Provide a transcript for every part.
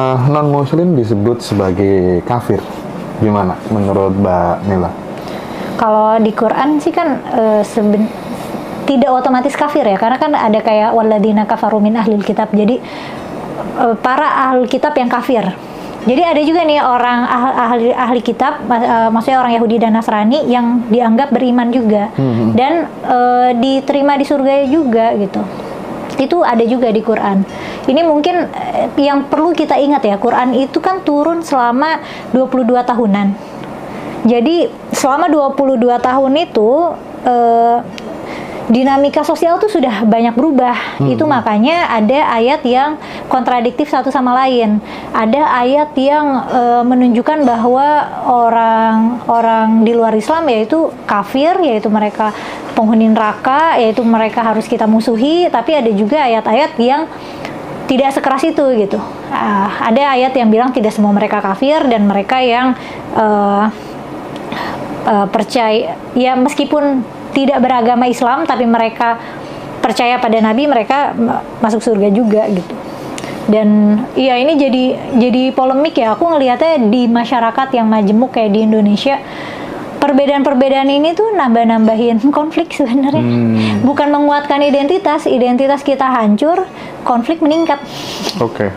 Non-Muslim disebut sebagai kafir. Gimana menurut Mbak Nela? Kalau di Quran sih kan tidak otomatis kafir ya, karena kan ada kayak walladzina kafaru min ahlil kitab. Jadi para ahli kitab yang kafir. Jadi ada juga nih orang ahli kitab, maksudnya orang Yahudi dan Nasrani yang dianggap beriman juga dan diterima di surga juga gitu. Itu ada juga di Quran. Ini mungkin yang perlu kita ingat ya, Quran itu kan turun selama 22 tahunan. Jadi selama 22 tahun itu dinamika sosial tuh sudah banyak berubah. Itu makanya ada ayat yang kontradiktif satu sama lain. Ada ayat yang menunjukkan bahwa orang-orang di luar Islam yaitu kafir, yaitu mereka penghuni neraka, yaitu mereka harus kita musuhi. Tapi ada juga ayat-ayat yang tidak sekeras itu gitu. Ada ayat yang bilang tidak semua mereka kafir, dan mereka yang percaya, ya meskipun tidak beragama Islam tapi mereka percaya pada Nabi, mereka masuk surga juga gitu. Dan ya ini jadi polemik ya. Aku ngelihatnya di masyarakat yang majemuk kayak di Indonesia, perbedaan-perbedaan ini tuh nambah-nambahin konflik sebenarnya. Bukan menguatkan identitas kita hancur, konflik meningkat. Oke.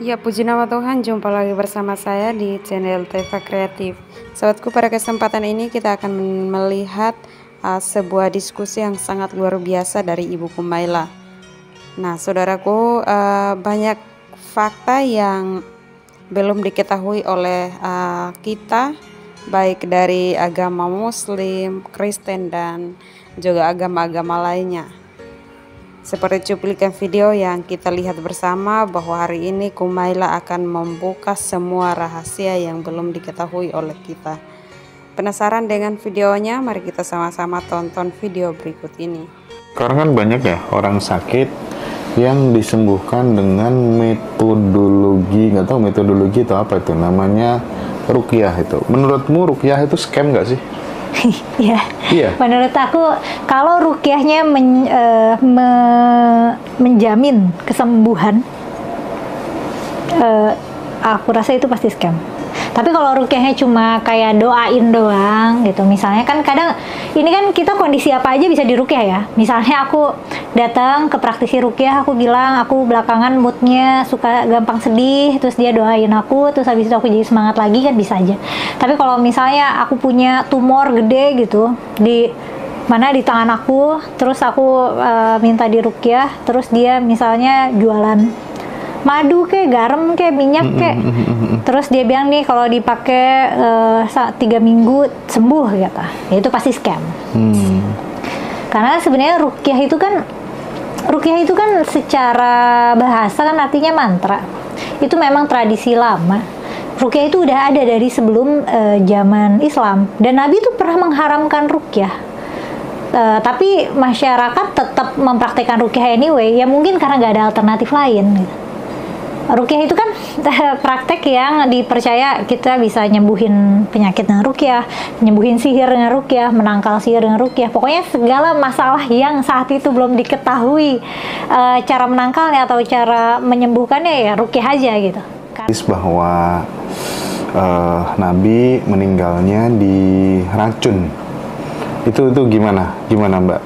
Ya, puji nama Tuhan, jumpa lagi bersama saya di channel Teva Kreatif. Sahabatku, pada kesempatan ini kita akan melihat sebuah diskusi yang sangat luar biasa dari Ibu Kumaila. Nah, saudaraku, banyak fakta yang belum diketahui oleh kita, baik dari agama Muslim, Kristen, dan juga agama-agama lainnya. Seperti cuplikan video yang kita lihat bersama, bahwa hari ini Kumaila akan membuka semua rahasia yang belum diketahui oleh kita. Penasaran dengan videonya? Mari kita sama-sama tonton video berikut ini. Karena kan banyak ya orang sakit yang disembuhkan dengan metodologi, nggak tahu metodologi itu apa itu, namanya ruqyah itu. Menurutmu ruqyah itu scam nggak sih? Iya. Menurut aku, kalau ruqyahnya menjamin kesembuhan, aku rasa itu pasti scam. Tapi kalau ruqyahnya cuma kayak doain doang gitu, misalnya kan kadang ini kan kita kondisi apa aja bisa diruqyah ya. Misalnya aku datang ke praktisi ruqyah, aku bilang aku belakangan moodnya suka gampang sedih, terus dia doain aku, terus habis itu aku jadi semangat lagi, kan bisa aja. Tapi kalau misalnya aku punya tumor gede gitu di tangan aku, terus aku minta diruqyah, terus dia misalnya jualan madu kayak garam kayak minyak kayak, terus dia bilang nih kalau dipakai 3 minggu sembuh gitu, ya itu pasti scam. Karena sebenarnya ruqyah itu kan secara bahasa kan artinya mantra. Itu memang tradisi lama. Ruqyah itu udah ada dari sebelum zaman Islam, dan Nabi itu pernah mengharamkan ruqyah. Tapi masyarakat tetap mempraktikkan ruqyah anyway, ya mungkin karena nggak ada alternatif lain gitu. Ruqyah itu kan praktek yang dipercaya kita bisa nyembuhin penyakit dengan ruqyah, nyembuhin sihir dengan ruqyah, menangkal sihir dengan ruqyah. Pokoknya segala masalah yang saat itu belum diketahui cara menangkalnya atau cara menyembuhkannya, ya ruqyah aja gitu. Bahwa Nabi meninggalnya diracun. Itu gimana Mbak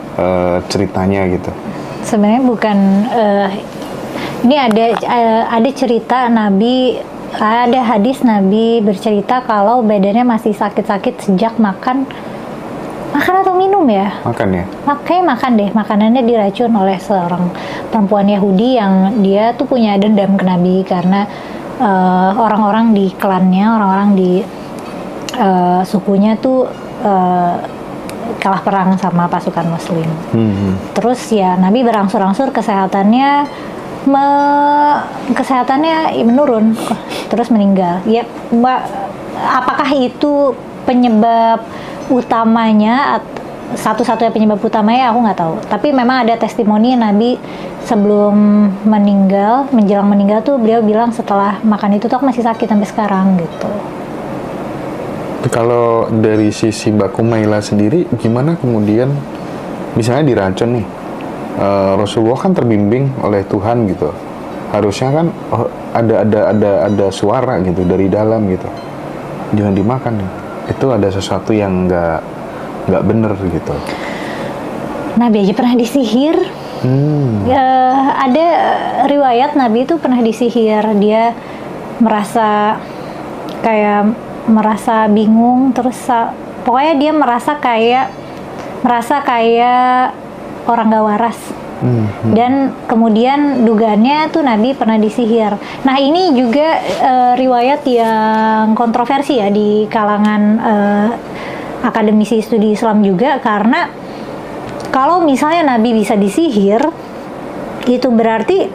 ceritanya gitu? Sebenarnya bukan ini ada cerita Nabi, ada hadis Nabi bercerita kalau badannya masih sakit-sakit sejak makan atau minum ya? Makan ya? Makan deh, makanannya diracun oleh seorang perempuan Yahudi yang dia tuh punya dendam ke Nabi karena orang-orang di klannya, orang-orang di sukunya tuh kalah perang sama pasukan Muslim. Terus ya Nabi berangsur-angsur kesehatannya menurun, terus meninggal. Ya, apakah itu penyebab utamanya, satu-satunya penyebab utamanya aku nggak tahu. Tapi memang ada testimoni Nabi sebelum meninggal, menjelang meninggal tuh beliau bilang setelah makan itu tuh aku masih sakit sampai sekarang gitu. Kalau dari sisi Mbak Kumaila sendiri, gimana kemudian misalnya diracun nih? Rasulullah kan terbimbing oleh Tuhan gitu, harusnya kan ada suara gitu dari dalam gitu, jangan dimakan. Itu ada sesuatu yang nggak bener gitu. Nabi aja pernah disihir. Ada riwayat Nabi itu pernah disihir. Dia merasa bingung, terus pokoknya dia merasa kayak orang gak waras. Dan kemudian dugaannya tuh Nabi pernah disihir. Nah, ini juga riwayat yang kontroversi ya di kalangan akademisi studi Islam juga, karena kalau misalnya Nabi bisa disihir, itu berarti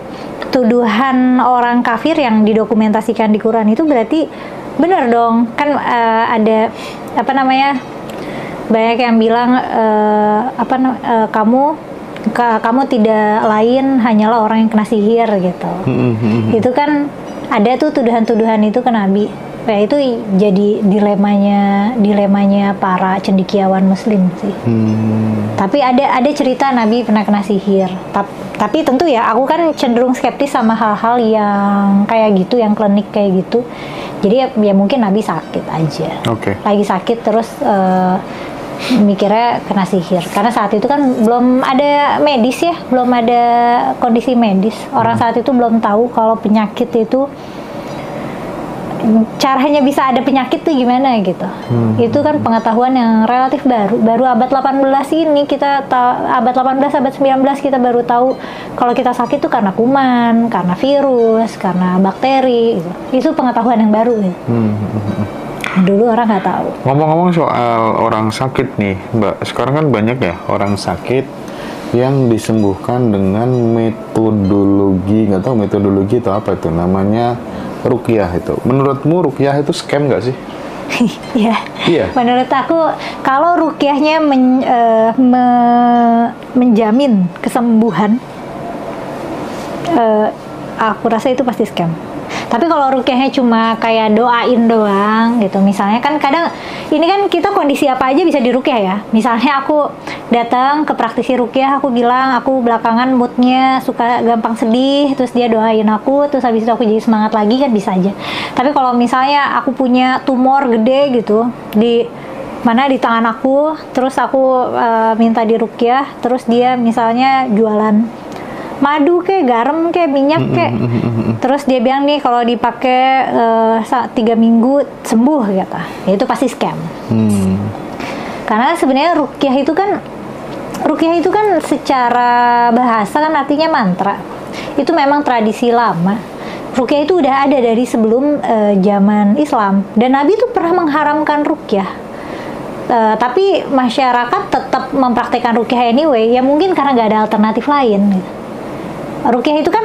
tuduhan orang kafir yang didokumentasikan di Quran itu berarti benar dong. Kan ada banyak yang bilang kamu tidak lain hanyalah orang yang kena sihir gitu. Itu kan ada tuh tuduhan-tuduhan itu ke Nabi. Ya, itu jadi dilemanya para cendekiawan Muslim sih. Tapi ada cerita Nabi pernah kena sihir. Tapi tentu ya, aku kan cenderung skeptis sama hal-hal yang kayak gitu, yang klinik kayak gitu. Jadi ya mungkin Nabi sakit aja. Lagi sakit terus mikirnya kena sihir, karena saat itu kan belum ada medis ya, belum ada kondisi medis. Orang saat itu belum tahu kalau penyakit itu caranya bisa ada penyakit tuh gimana gitu. Itu kan pengetahuan yang relatif baru abad 18 ini kita abad 18, abad 19 kita baru tahu kalau kita sakit tuh karena kuman, karena virus, karena bakteri gitu. Itu pengetahuan yang baru ya. Dulu orang nggak tahu. Ngomong-ngomong soal orang sakit nih, Mbak, sekarang kan banyak ya orang sakit yang disembuhkan dengan metodologi, nggak tahu metodologi itu apa itu, namanya ruqyah itu. Menurutmu ruqyah itu scam nggak sih? Iya. Menurut aku, kalau ruqyahnya menjamin kesembuhan, aku rasa itu pasti scam. Tapi kalau ruqyahnya cuma kayak doain doang gitu, misalnya kan kadang ini kan kita kondisi apa aja bisa diruqyah ya. Misalnya aku datang ke praktisi ruqyah, aku bilang aku belakangan moodnya suka gampang sedih, terus dia doain aku, terus habis itu aku jadi semangat lagi, kan bisa aja. Tapi kalau misalnya aku punya tumor gede gitu di tangan aku, terus aku minta diruqyah, terus dia misalnya jualan madu kayak garam kayak minyak kayak, terus dia bilang nih kalau dipakai 3 minggu sembuh gitu, ya itu pasti scam. Karena sebenarnya ruqyah itu kan secara bahasa kan artinya mantra. Itu memang tradisi lama. Ruqyah itu udah ada dari sebelum zaman Islam, dan Nabi itu pernah mengharamkan ruqyah. Tapi masyarakat tetap mempraktekkan ruqyah anyway, ya mungkin karena nggak ada alternatif lain gitu. Ruqyah itu kan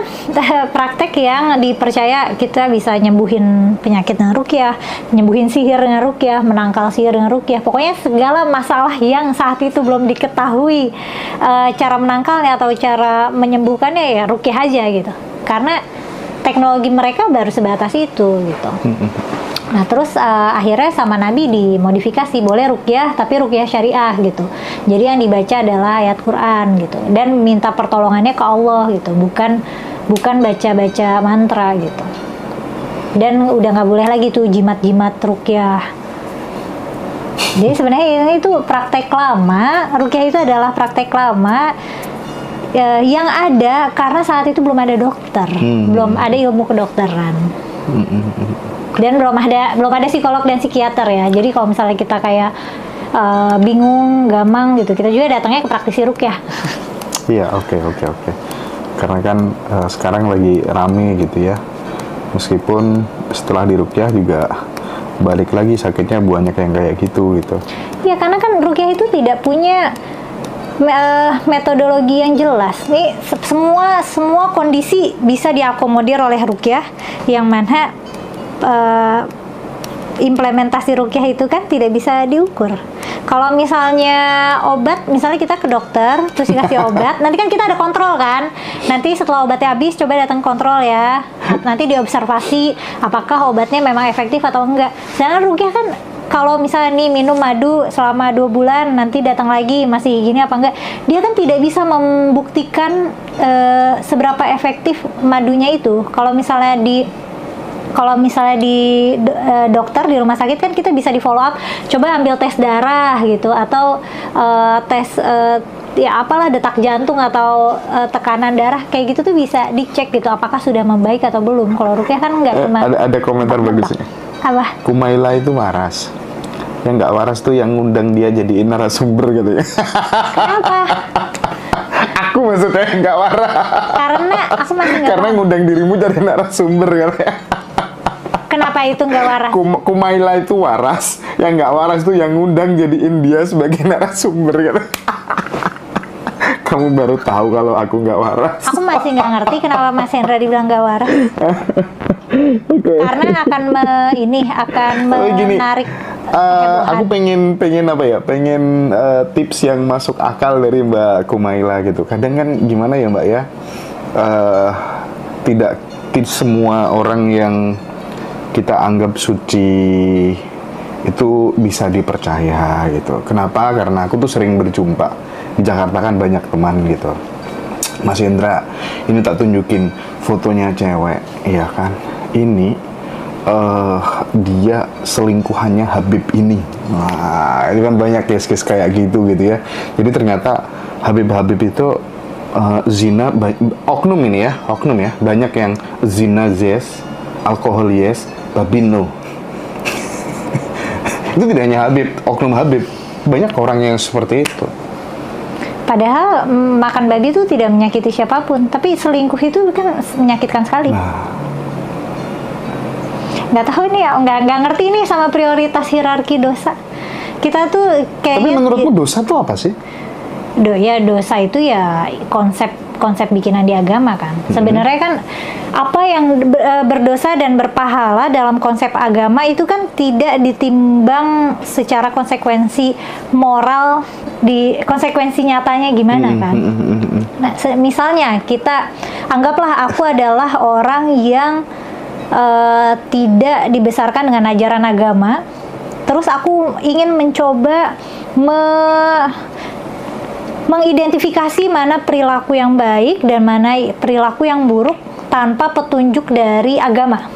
praktek yang dipercaya kita bisa nyembuhin penyakit dengan ruqyah, nyembuhin sihir dengan ruqyah, menangkal sihir dengan ruqyah. Pokoknya segala masalah yang saat itu belum diketahui cara menangkalnya atau cara menyembuhkannya, ya ruqyah aja gitu. Karena teknologi mereka baru sebatas itu gitu. Nah terus akhirnya sama Nabi dimodifikasi, boleh ruqyah tapi ruqyah syariah gitu. Jadi yang dibaca adalah ayat Quran gitu, dan minta pertolongannya ke Allah gitu, bukan baca-baca mantra gitu. Dan udah nggak boleh lagi tuh jimat-jimat ruqyah. Jadi sebenarnya itu praktek lama, ruqyah itu adalah praktek lama yang ada karena saat itu belum ada dokter, belum ada ilmu kedokteran. Dan belum ada psikolog dan psikiater ya. Jadi kalau misalnya kita kayak bingung, gamang gitu, kita juga datangnya ke praktisi ruqyah. Iya, oke. Karena kan sekarang lagi rame gitu ya. Meskipun setelah di ruqyah juga balik lagi sakitnya banyak yang kayak gitu. Iya, karena kan ruqyah itu tidak punya metodologi yang jelas. Nih semua kondisi bisa diakomodir oleh ruqyah, yang mana implementasi ruqyah itu kan tidak bisa diukur. Kalau misalnya obat, misalnya kita ke dokter terus dikasih obat, nanti kan kita ada kontrol kan. Nanti setelah obatnya habis, coba datang kontrol ya. Nanti diobservasi apakah obatnya memang efektif atau enggak. Sedangkan ruqyah kan kalau misalnya nih minum madu selama 2 bulan nanti datang lagi masih gini apa enggak, dia kan tidak bisa membuktikan seberapa efektif madunya itu. Kalau misalnya di dokter di rumah sakit kan kita bisa di follow up, coba ambil tes darah gitu, atau tes ya apalah, detak jantung atau tekanan darah kayak gitu tuh bisa dicek gitu apakah sudah membaik atau belum. Kalau rukyah kan nggak cuma ada komentar bagusnya. Apa? Kumaila itu waras. Yang nggak waras tuh yang ngundang dia jadiin narasumber gitu ya. Kenapa? Aku maksudnya nggak waras. Karena aku masih nggak Karena tahu. ngundang dirimu jadi narasumber katanya. Kenapa itu nggak waras? Kumaila itu waras. Yang nggak waras tuh yang ngundang jadiin dia sebagai narasumber katanya. Kamu baru tahu kalau aku nggak waras. Aku masih nggak ngerti kenapa Mas Hendra dibilang nggak waras. Okay. Karena akan Gini, menarik aku pengen apa ya? Pengen tips yang masuk akal dari Mbak Kumaila gitu. Kadang kan gimana ya Mbak ya? Tidak semua orang yang kita anggap suci itu bisa dipercaya gitu. Kenapa? Karena aku tuh sering berjumpa di Jakarta kan banyak teman gitu. Mas Hendra, ini tak tunjukin fotonya cewek, iya kan? Ini dia selingkuhannya Habib ini. Nah, itu kan banyak case-case kayak gitu ya. Jadi ternyata Habib itu zina, oknum ini ya, oknum ya. Banyak yang zina yes, alkohol yes, babino. Itu tidak hanya Habib, oknum Habib. Banyak orang yang seperti itu. Padahal makan babi itu tidak menyakiti siapapun, tapi selingkuh itu kan menyakitkan sekali. Nah, Nggak tahu nih, nggak ngerti nih sama prioritas hierarki dosa. Kita tuh kayaknya. tapi menurutmu dosa itu apa sih? Dosa itu ya konsep bikinan di agama kan. Sebenarnya kan apa yang berdosa dan berpahala dalam konsep agama itu kan tidak ditimbang secara konsekuensi moral, di konsekuensi nyatanya gimana kan. Nah, misalnya kita anggaplah aku adalah orang yang tidak dibesarkan dengan ajaran agama, terus aku ingin mencoba mengidentifikasi mana perilaku yang baik dan mana perilaku yang buruk tanpa petunjuk dari agama.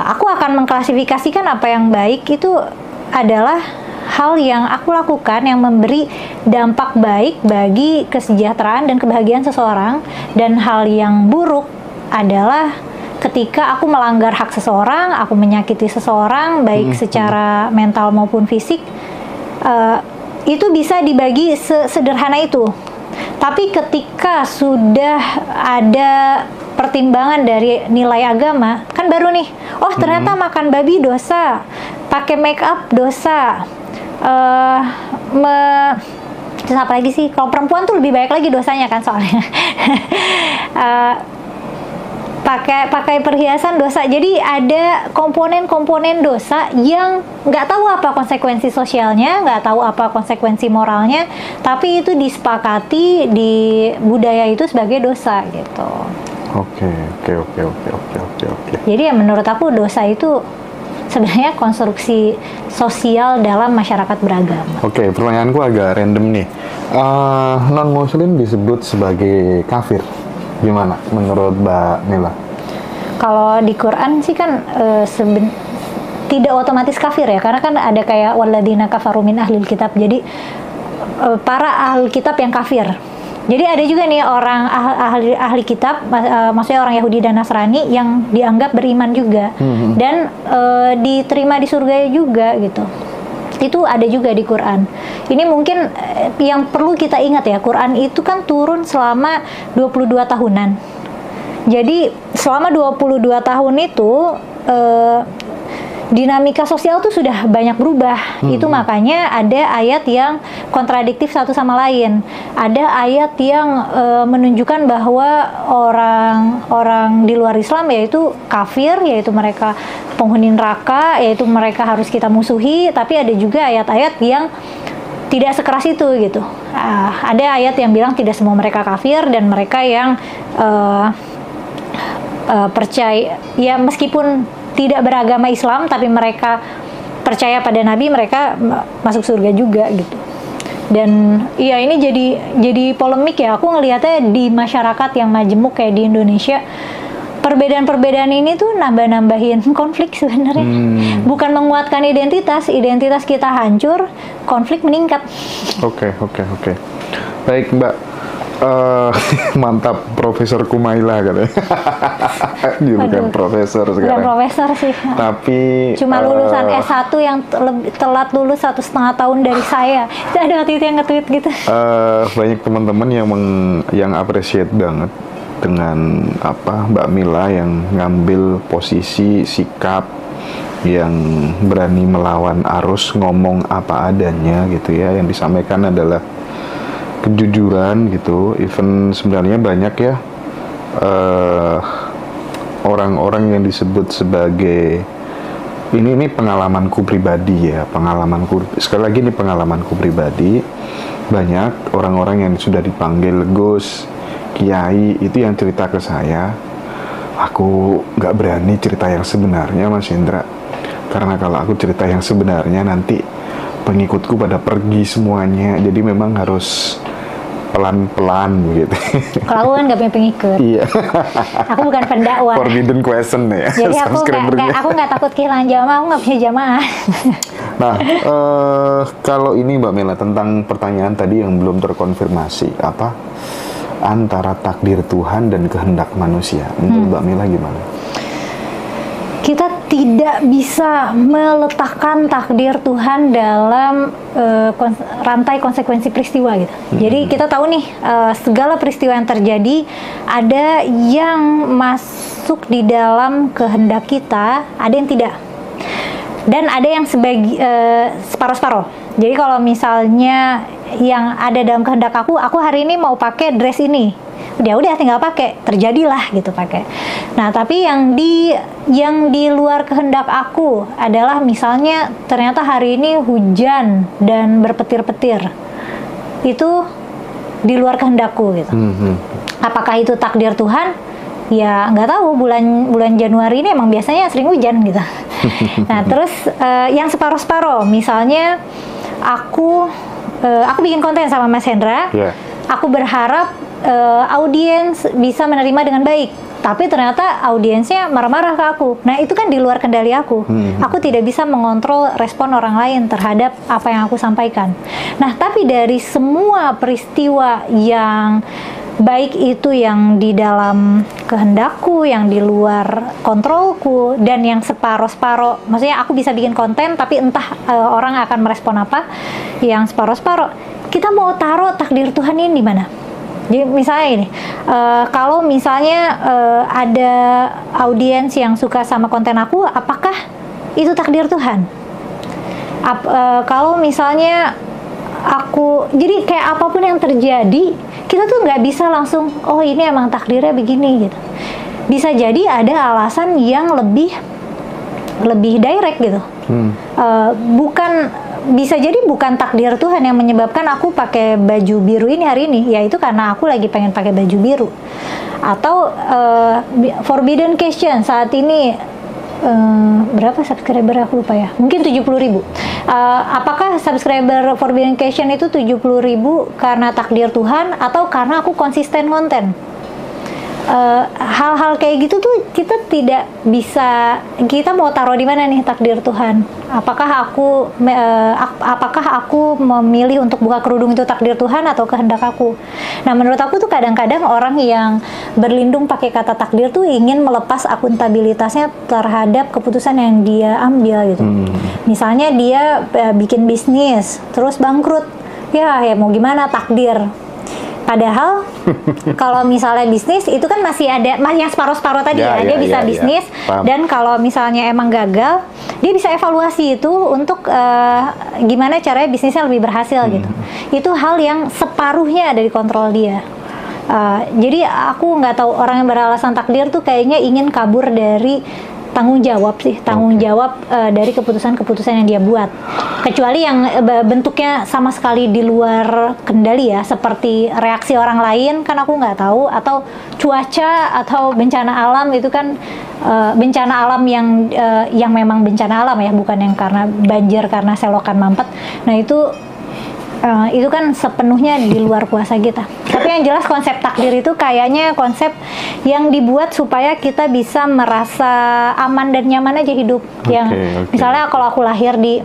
Aku akan mengklasifikasikan apa yang baik itu adalah hal yang aku lakukan yang memberi dampak baik bagi kesejahteraan dan kebahagiaan seseorang, dan hal yang buruk adalah ketika aku melanggar hak seseorang, aku menyakiti seseorang baik secara mental maupun fisik. Itu bisa dibagi sederhana itu. Tapi ketika sudah ada pertimbangan dari nilai agama, kan baru nih, oh ternyata makan babi dosa, pakai make up dosa, terus apa lagi sih? Kalau perempuan tuh lebih banyak lagi dosanya kan soalnya. Pakai perhiasan dosa. Jadi ada komponen-komponen dosa yang nggak tahu apa konsekuensi sosialnya, nggak tahu apa konsekuensi moralnya, tapi itu disepakati di budaya itu sebagai dosa gitu. Oke. Jadi ya menurut aku dosa itu sebenarnya konstruksi sosial dalam masyarakat beragama. Oke, pertanyaanku agak random nih. Non-Muslim disebut sebagai kafir. Gimana menurut Mbak Nila? Kalau di Quran sih kan tidak otomatis kafir ya, karena kan ada kayak walladzina kafaru min ahlil kitab. Jadi para ahli kitab yang kafir. Jadi ada juga nih orang ahli kitab, maksudnya orang Yahudi dan Nasrani yang dianggap beriman juga dan diterima di surga juga gitu. Itu ada juga di Quran. Ini mungkin yang perlu kita ingat ya, Quran itu kan turun selama 22 tahunan. Jadi selama 22 tahun itu dinamika sosial tuh sudah banyak berubah. Itu makanya ada ayat yang kontradiktif satu sama lain. Ada ayat yang menunjukkan bahwa orang di luar Islam yaitu kafir, yaitu mereka penghuni neraka, yaitu mereka harus kita musuhi. Tapi ada juga ayat-ayat yang tidak sekeras itu gitu. Ada ayat yang bilang tidak semua mereka kafir, dan mereka yang percaya ya meskipun tidak beragama Islam tapi mereka percaya pada Nabi, mereka masuk surga juga gitu. Dan iya, ini jadi polemik ya. Aku ngelihatnya di masyarakat yang majemuk kayak di Indonesia, perbedaan-perbedaan ini tuh nambah-nambahin konflik sebenarnya. Bukan menguatkan identitas kita hancur, konflik meningkat. Oke. Baik Mbak, mantap, Profesor Kumaila katanya. Julukan profesor sekarang. Bukan profesor sih. Tapi cuma lulusan S1 yang telat lulus 1,5 tahun dari saya. Ada waktu itu yang nge-tweet gitu. Banyak teman-teman yang appreciate banget dengan Mbak Mila yang ngambil posisi sikap yang berani melawan arus, ngomong apa adanya gitu ya. Yang disampaikan adalah kejujuran gitu. Even sebenarnya banyak ya orang-orang yang disebut sebagai ini pengalamanku pribadi ya, sekali lagi ini pengalamanku pribadi. Banyak orang-orang yang sudah dipanggil Gus, Kiai, itu yang cerita ke saya, aku nggak berani cerita yang sebenarnya Mas Indra, karena kalau aku cerita yang sebenarnya nanti pengikutku pada pergi semuanya, jadi memang harus pelan-pelan gitu. Kalau aku kan nggak punya pengikut. Iya. Aku bukan pendakwah. Forbidden question ya. Jadi aku nggak takut kehilangan jamaah, aku nggak punya jamaah. Nah, kalau ini Mbak Mila tentang pertanyaan tadi yang belum terkonfirmasi, antara takdir Tuhan dan kehendak manusia, menurut Mbak Mila gimana? Kita tidak bisa meletakkan takdir Tuhan dalam rantai konsekuensi peristiwa gitu. Jadi kita tahu nih, segala peristiwa yang terjadi ada yang masuk di dalam kehendak kita, ada yang tidak. Dan ada yang separuh-separuh. Jadi kalau misalnya yang ada dalam kehendak aku hari ini mau pakai dress ini, udah tinggal pakai, terjadilah gitu pakai. Nah, tapi yang di luar kehendak aku adalah misalnya ternyata hari ini hujan dan berpetir-petir. Itu di luar kehendakku gitu. Apakah itu takdir Tuhan? Ya nggak tahu, bulan Januari ini emang biasanya sering hujan gitu. Nah, terus yang separuh-separuh, misalnya aku bikin konten sama Mas Hendra, aku berharap audiens bisa menerima dengan baik, tapi ternyata audiensnya marah-marah ke aku. Nah, itu kan di luar kendali aku. Aku tidak bisa mengontrol respon orang lain terhadap apa yang aku sampaikan. Nah, tapi dari semua peristiwa yang baik itu yang di dalam kehendakku, yang di luar kontrolku, dan yang separuh-separuh, maksudnya aku bisa bikin konten tapi entah orang akan merespon apa, yang separuh-separuh, kita mau taruh takdir Tuhan ini di mana? Jadi misalnya ini, kalau misalnya ada audiens yang suka sama konten aku, apakah itu takdir Tuhan? Kalau misalnya jadi kayak apapun yang terjadi, kita tuh nggak bisa langsung, oh ini emang takdirnya begini gitu. Bisa jadi ada alasan yang lebih direct gitu. Bisa jadi bukan takdir Tuhan yang menyebabkan aku pakai baju biru ini hari ini, yaitu karena aku lagi pengen pakai baju biru. Atau forbidden question saat ini, berapa subscriber aku lupa ya, mungkin 70.000. Apakah subscriber forbidden question itu 70.000 karena takdir Tuhan atau karena aku konsisten konten? Hal-hal kayak gitu tuh kita tidak bisa, kita mau taruh di mana nih takdir Tuhan? Apakah aku memilih untuk buka kerudung itu takdir Tuhan atau kehendak aku? Nah, menurut aku tuh kadang-kadang orang yang berlindung pakai kata takdir tuh ingin melepas akuntabilitasnya terhadap keputusan yang dia ambil gitu. Misalnya dia bikin bisnis terus bangkrut, ya mau gimana, takdir. Padahal kalau misalnya bisnis itu kan masih ada yang separuh-separuh tadi dia bisa bisnis, dan kalau misalnya emang gagal, dia bisa evaluasi itu untuk gimana caranya bisnisnya lebih berhasil gitu. Itu hal yang separuhnya ada di kontrol dia. Jadi aku nggak tahu, orang yang beralasan takdir tuh kayaknya ingin kabur dari tanggung jawab sih, jawab dari keputusan-keputusan yang dia buat. Kecuali yang bentuknya sama sekali di luar kendali ya, seperti reaksi orang lain kan aku nggak tahu, atau cuaca atau bencana alam itu kan bencana alam yang memang bencana alam ya, bukan yang karena banjir karena selokan mampet. Nah itu kan sepenuhnya di luar kuasa kita. Tapi yang jelas konsep takdir itu kayaknya konsep yang dibuat supaya kita bisa merasa aman dan nyaman aja hidup. Misalnya kalau aku lahir di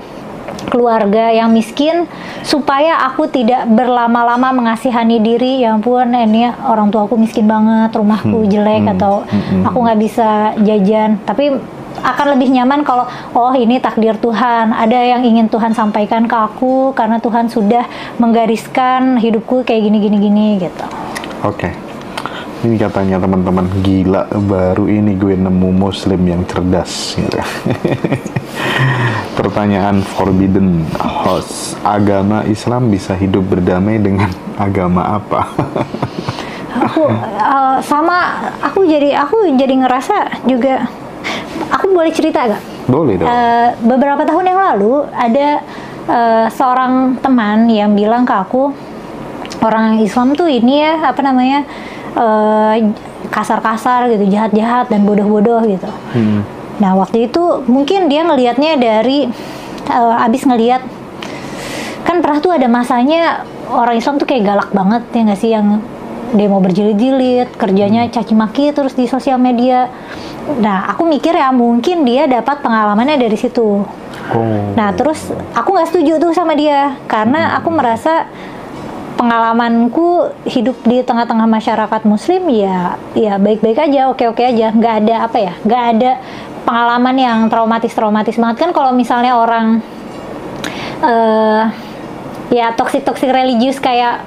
keluarga yang miskin, supaya aku tidak berlama-lama mengasihani diri, ya ampun ini orang tua aku miskin banget, rumahku jelek, atau aku nggak bisa jajan. Tapi akan lebih nyaman kalau ini takdir Tuhan, ada yang ingin Tuhan sampaikan ke aku karena Tuhan sudah menggariskan hidupku kayak gini gitu. Ini katanya teman-teman, gila baru ini gue nemu muslim yang cerdas gitu. Pertanyaan forbidden host, agama Islam bisa hidup berdamai dengan agama apa? Aku jadi ngerasa juga. Aku boleh cerita gak? Boleh dong. Beberapa tahun yang lalu ada seorang teman yang bilang ke aku, orang Islam tuh ini ya kasar-kasar gitu, jahat-jahat dan bodoh-bodoh gitu. Nah waktu itu mungkin dia ngelihatnya dari abis ngelihat, kan pernah tuh ada masanya orang Islam tuh kayak galak banget ya nggak sih, yang demo berjilid-jilid, kerjanya caci maki terus di sosial media. Nah, aku mikir ya mungkin dia dapat pengalamannya dari situ. Nah, terus aku nggak setuju tuh sama dia, karena aku merasa pengalamanku hidup di tengah-tengah masyarakat Muslim ya baik-baik aja, oke-oke aja, nggak ada pengalaman yang traumatis banget kan. Kalau misalnya orang ya toksik religius kayak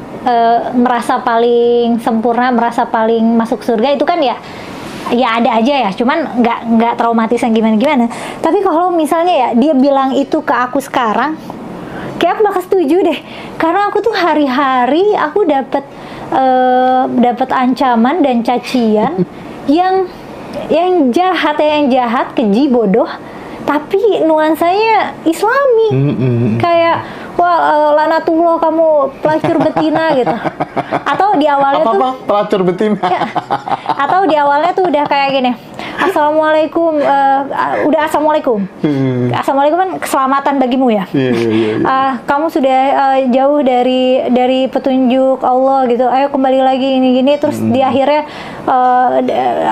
merasa paling sempurna, merasa paling masuk surga, itu kan ya ada aja ya, cuman nggak traumatis yang gimana. Tapi kalau misalnya ya dia bilang itu ke aku sekarang, kayak aku bakal setuju deh, karena aku tuh hari-hari aku dapat ancaman dan cacian yang jahat, keji, bodoh, tapi nuansanya Islami. Kayak lanatullah kamu pelacur betina gitu. Atau di awalnya pelacur betina. Ya, atau di awalnya tuh udah kayak gini. Assalamualaikum, udah assalamualaikum. Assalamualaikum kan keselamatan bagimu ya. Kamu sudah jauh dari petunjuk Allah gitu. Ayo kembali lagi ini terus di akhirnya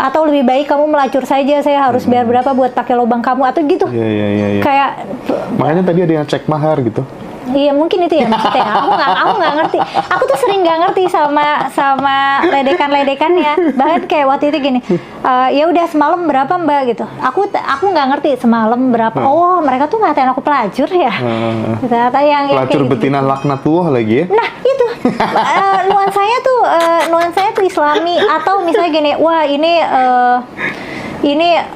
atau lebih baik kamu melacur saja. Saya harus bayar berapa buat pakai lubang kamu atau gitu. Kayak makanya tadi ada yang cek mahar gitu. Iya mungkin itu ya maksudnya. Aku nggak ngerti. Aku tuh sering nggak ngerti sama ledekannya. Bahkan kayak waktu itu gini, ya udah semalam berapa Mbak gitu. Aku nggak ngerti semalam berapa. Oh mereka tuh ngatain aku pelacur ya. Ternyata yang pelacur kayak betina gitu. laknatullah lagi ya. Nah itu nuansanya tuh Islami, atau misalnya gini, wah ini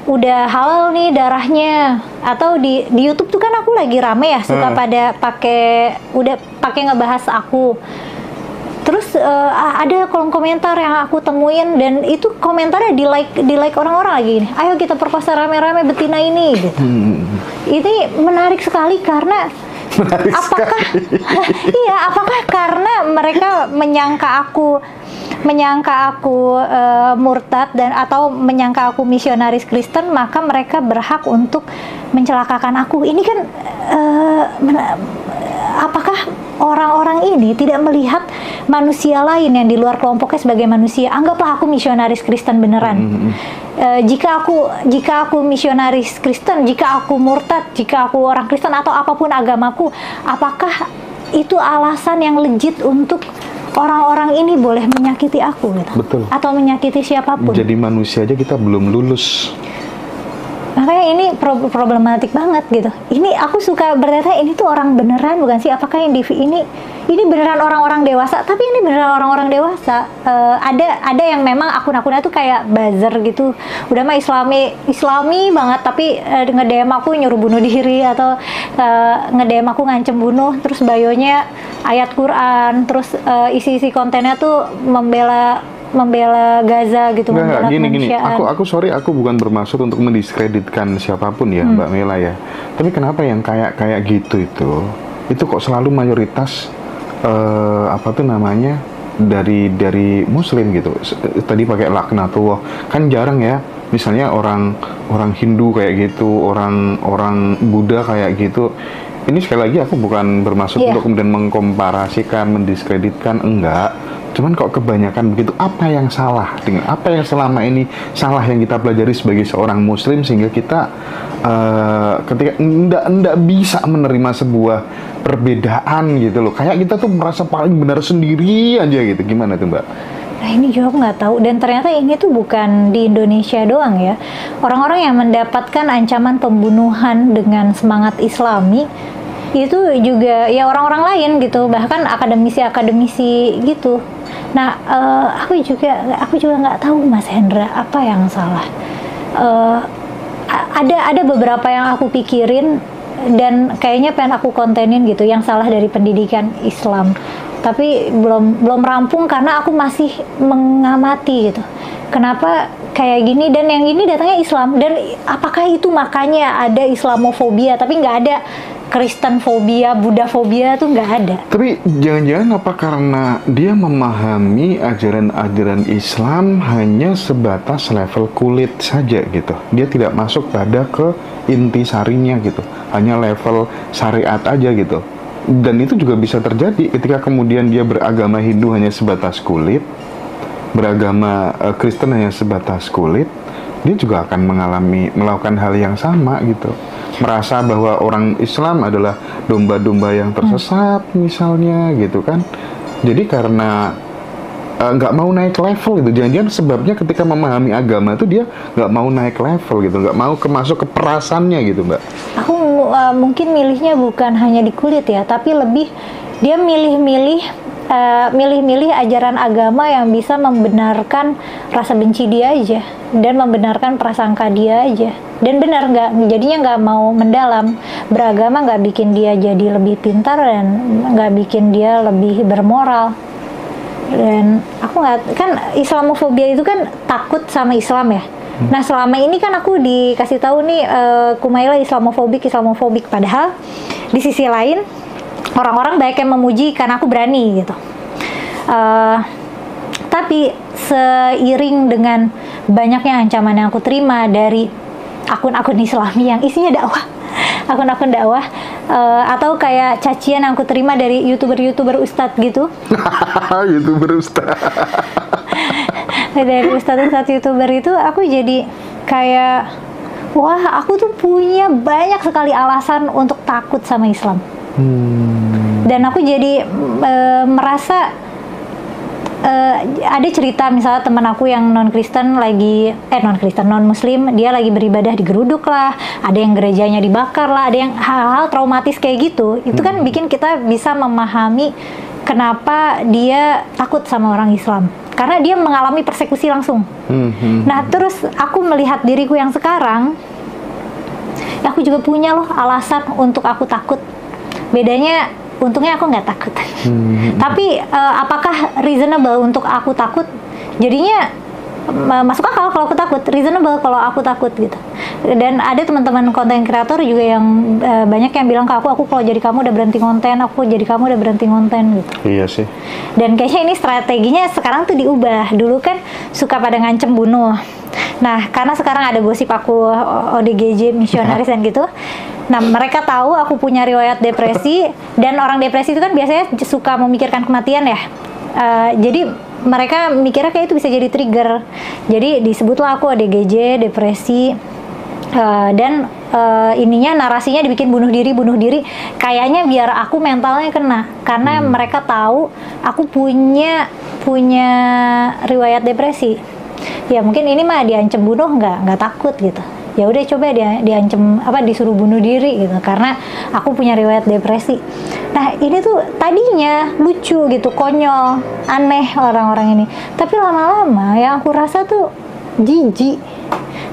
udah halal nih darahnya, atau di YouTube tuh kan aku lagi rame ya suka pada pakai ngebahas aku. Terus ada kolom komentar yang aku temuin, dan itu komentarnya di like orang-orang lagi nih. Ayo kita perkosa rame-rame betina ini gitu. Ini menarik sekali karena apakah karena mereka menyangka aku murtad dan atau menyangka aku misionaris Kristen, maka mereka berhak untuk mencelakakan aku. Ini kan apakah orang-orang ini tidak melihat manusia lain yang di luar kelompoknya sebagai manusia? Anggaplah aku misionaris Kristen beneran. Jika aku misionaris Kristen, jika aku murtad, jika aku orang Kristen atau apapun agamaku, apakah itu alasan yang legit untuk orang-orang ini boleh menyakiti aku gitu? Betul. Atau menyakiti siapapun? Jadi manusia aja kita belum lulus. Makanya ini problematik banget gitu. Ini aku suka bertanya, ini tuh orang beneran bukan sih? Apakah yang ini beneran orang-orang dewasa? Tapi ini beneran orang-orang dewasa. Ada yang memang akun-akunnya tuh kayak buzzer gitu. Udah mah Islami banget, tapi nge-DM aku nyuruh bunuh diri, atau nge-DM aku ngancem bunuh, terus bayonya ayat Quran, terus isi-isi kontennya tuh membela membela Gaza gitu, membela gini. kemanusiaan. Aku sorry, aku bukan bermaksud untuk mendiskreditkan siapapun ya, Mbak Mela ya. Tapi kenapa yang kayak gitu itu kok selalu mayoritas apa tuh namanya dari Muslim gitu. Tadi pakai laknatullah, kan jarang ya. Misalnya orang Hindu kayak gitu, orang Buddha kayak gitu. Ini sekali lagi aku bukan bermaksud untuk kemudian mengkomparasikan, mendiskreditkan, enggak. Cuman kok kebanyakan begitu, apa yang salah dengan apa yang selama ini salah yang kita pelajari sebagai seorang Muslim sehingga kita ketika enggak bisa menerima sebuah perbedaan gitu loh. Kayak kita tuh merasa paling benar sendiri aja gitu. Gimana tuh, Mbak? Nah, ini juga aku nggak tahu, dan ternyata ini tuh bukan di Indonesia doang ya. Orang-orang yang mendapatkan ancaman pembunuhan dengan semangat Islami itu juga ya orang-orang lain gitu, bahkan akademisi-akademisi gitu. Nah, aku juga nggak tahu, Mas Hendra, apa yang salah. Ada beberapa yang aku pikirin dan kayaknya pengen aku kontenin gitu, yang salah dari pendidikan Islam. Tapi belum rampung karena aku masih mengamati gitu. Kenapa kayak gini, dan yang ini datangnya Islam, dan apakah itu makanya ada Islamofobia, tapi nggak ada Kristenfobia, Buddhafobia, tuh nggak ada. Tapi jangan-jangan apa karena dia memahami ajaran-ajaran Islam hanya sebatas level kulit saja gitu. Dia tidak masuk pada ke intisarinya gitu. Hanya level syariat aja gitu. Dan itu juga bisa terjadi ketika kemudian dia beragama Hindu hanya sebatas kulit, beragama Kristen hanya sebatas kulit, dia juga akan melakukan hal yang sama gitu. Merasa bahwa orang Islam adalah domba-domba yang tersesat misalnya gitu kan. Jadi karena nggak mau naik level gitu. Jangan-jangan sebabnya ketika memahami agama itu dia nggak mau naik level gitu, nggak mau masuk ke perasannya gitu, Mbak. Aku mungkin milihnya bukan hanya di kulit ya, tapi lebih dia milih-milih ajaran agama yang bisa membenarkan rasa benci dia aja dan membenarkan prasangka dia aja. Dan benar, jadinya nggak mau mendalam. Beragama nggak bikin dia jadi lebih pintar dan nggak bikin dia lebih bermoral. Dan aku nggak, kan Islamofobia itu kan takut sama Islam ya. Nah, selama ini kan aku dikasih tahu nih, Kumaila Islamofobik, padahal di sisi lain orang-orang banyak yang memuji karena aku berani gitu. Tapi seiring dengan banyaknya ancaman yang aku terima dari akun-akun Islami yang isinya dakwah, akun-akun dakwah, atau kayak cacian yang aku terima dari youtuber ustadz gitu. Youtuber ustadz. Dari ustadz youtuber itu aku jadi kayak, wah, aku tuh punya banyak sekali alasan untuk takut sama Islam. Dan aku jadi merasa ada cerita misalnya teman aku yang non muslim, dia lagi beribadah digeruduk lah, ada yang gerejanya dibakar lah, ada yang hal-hal traumatis kayak gitu. Itu kan bikin kita bisa memahami kenapa dia takut sama orang Islam, karena dia mengalami persekusi langsung. Nah, terus aku melihat diriku yang sekarang, aku juga punya loh alasan untuk aku takut. Bedanya, untungnya aku nggak takut. Tapi apakah reasonable untuk aku takut? Jadinya masuk akal kalau aku takut, reasonable kalau aku takut gitu. Dan ada teman-teman konten kreator juga yang banyak yang bilang ke aku kalau jadi kamu udah berhenti konten, gitu. Iya sih. Dan kayaknya ini strateginya sekarang tuh diubah. Dulu kan suka pada ngancem bunuh. Nah, karena sekarang ada gosip aku ODGJ misionaris dan gitu. Nah, mereka tahu aku punya riwayat depresi, dan orang depresi itu kan biasanya suka memikirkan kematian ya. Jadi mereka mikirnya kayak itu bisa jadi trigger. Jadi disebutlah aku ODGJ, depresi, dan ininya narasinya dibikin bunuh diri. Kayaknya biar aku mentalnya kena, karena mereka tahu aku punya riwayat depresi. Ya mungkin ini mah diancam bunuh nggak takut gitu. Ya udah coba diancam disuruh bunuh diri gitu, karena aku punya riwayat depresi. Nah, ini tuh tadinya lucu gitu, konyol, aneh orang-orang ini. Tapi lama-lama yang aku rasa tuh jijik,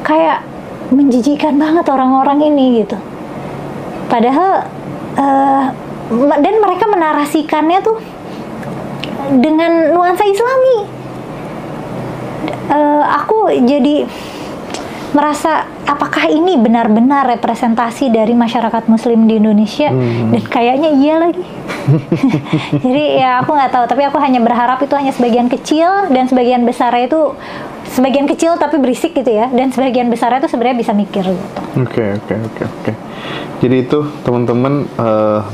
kayak menjijikkan banget orang-orang ini gitu. Padahal dan mereka menarasikannya tuh dengan nuansa Islami. aku jadi merasa apakah ini benar-benar representasi dari masyarakat Muslim di Indonesia, dan kayaknya iya lagi. Jadi ya aku nggak tahu, tapi aku hanya berharap itu hanya sebagian kecil, dan sebagian besar itu sebagian kecil tapi berisik gitu ya, dan sebagian besar itu sebenarnya bisa mikir gitu. Oke. Jadi itu teman-teman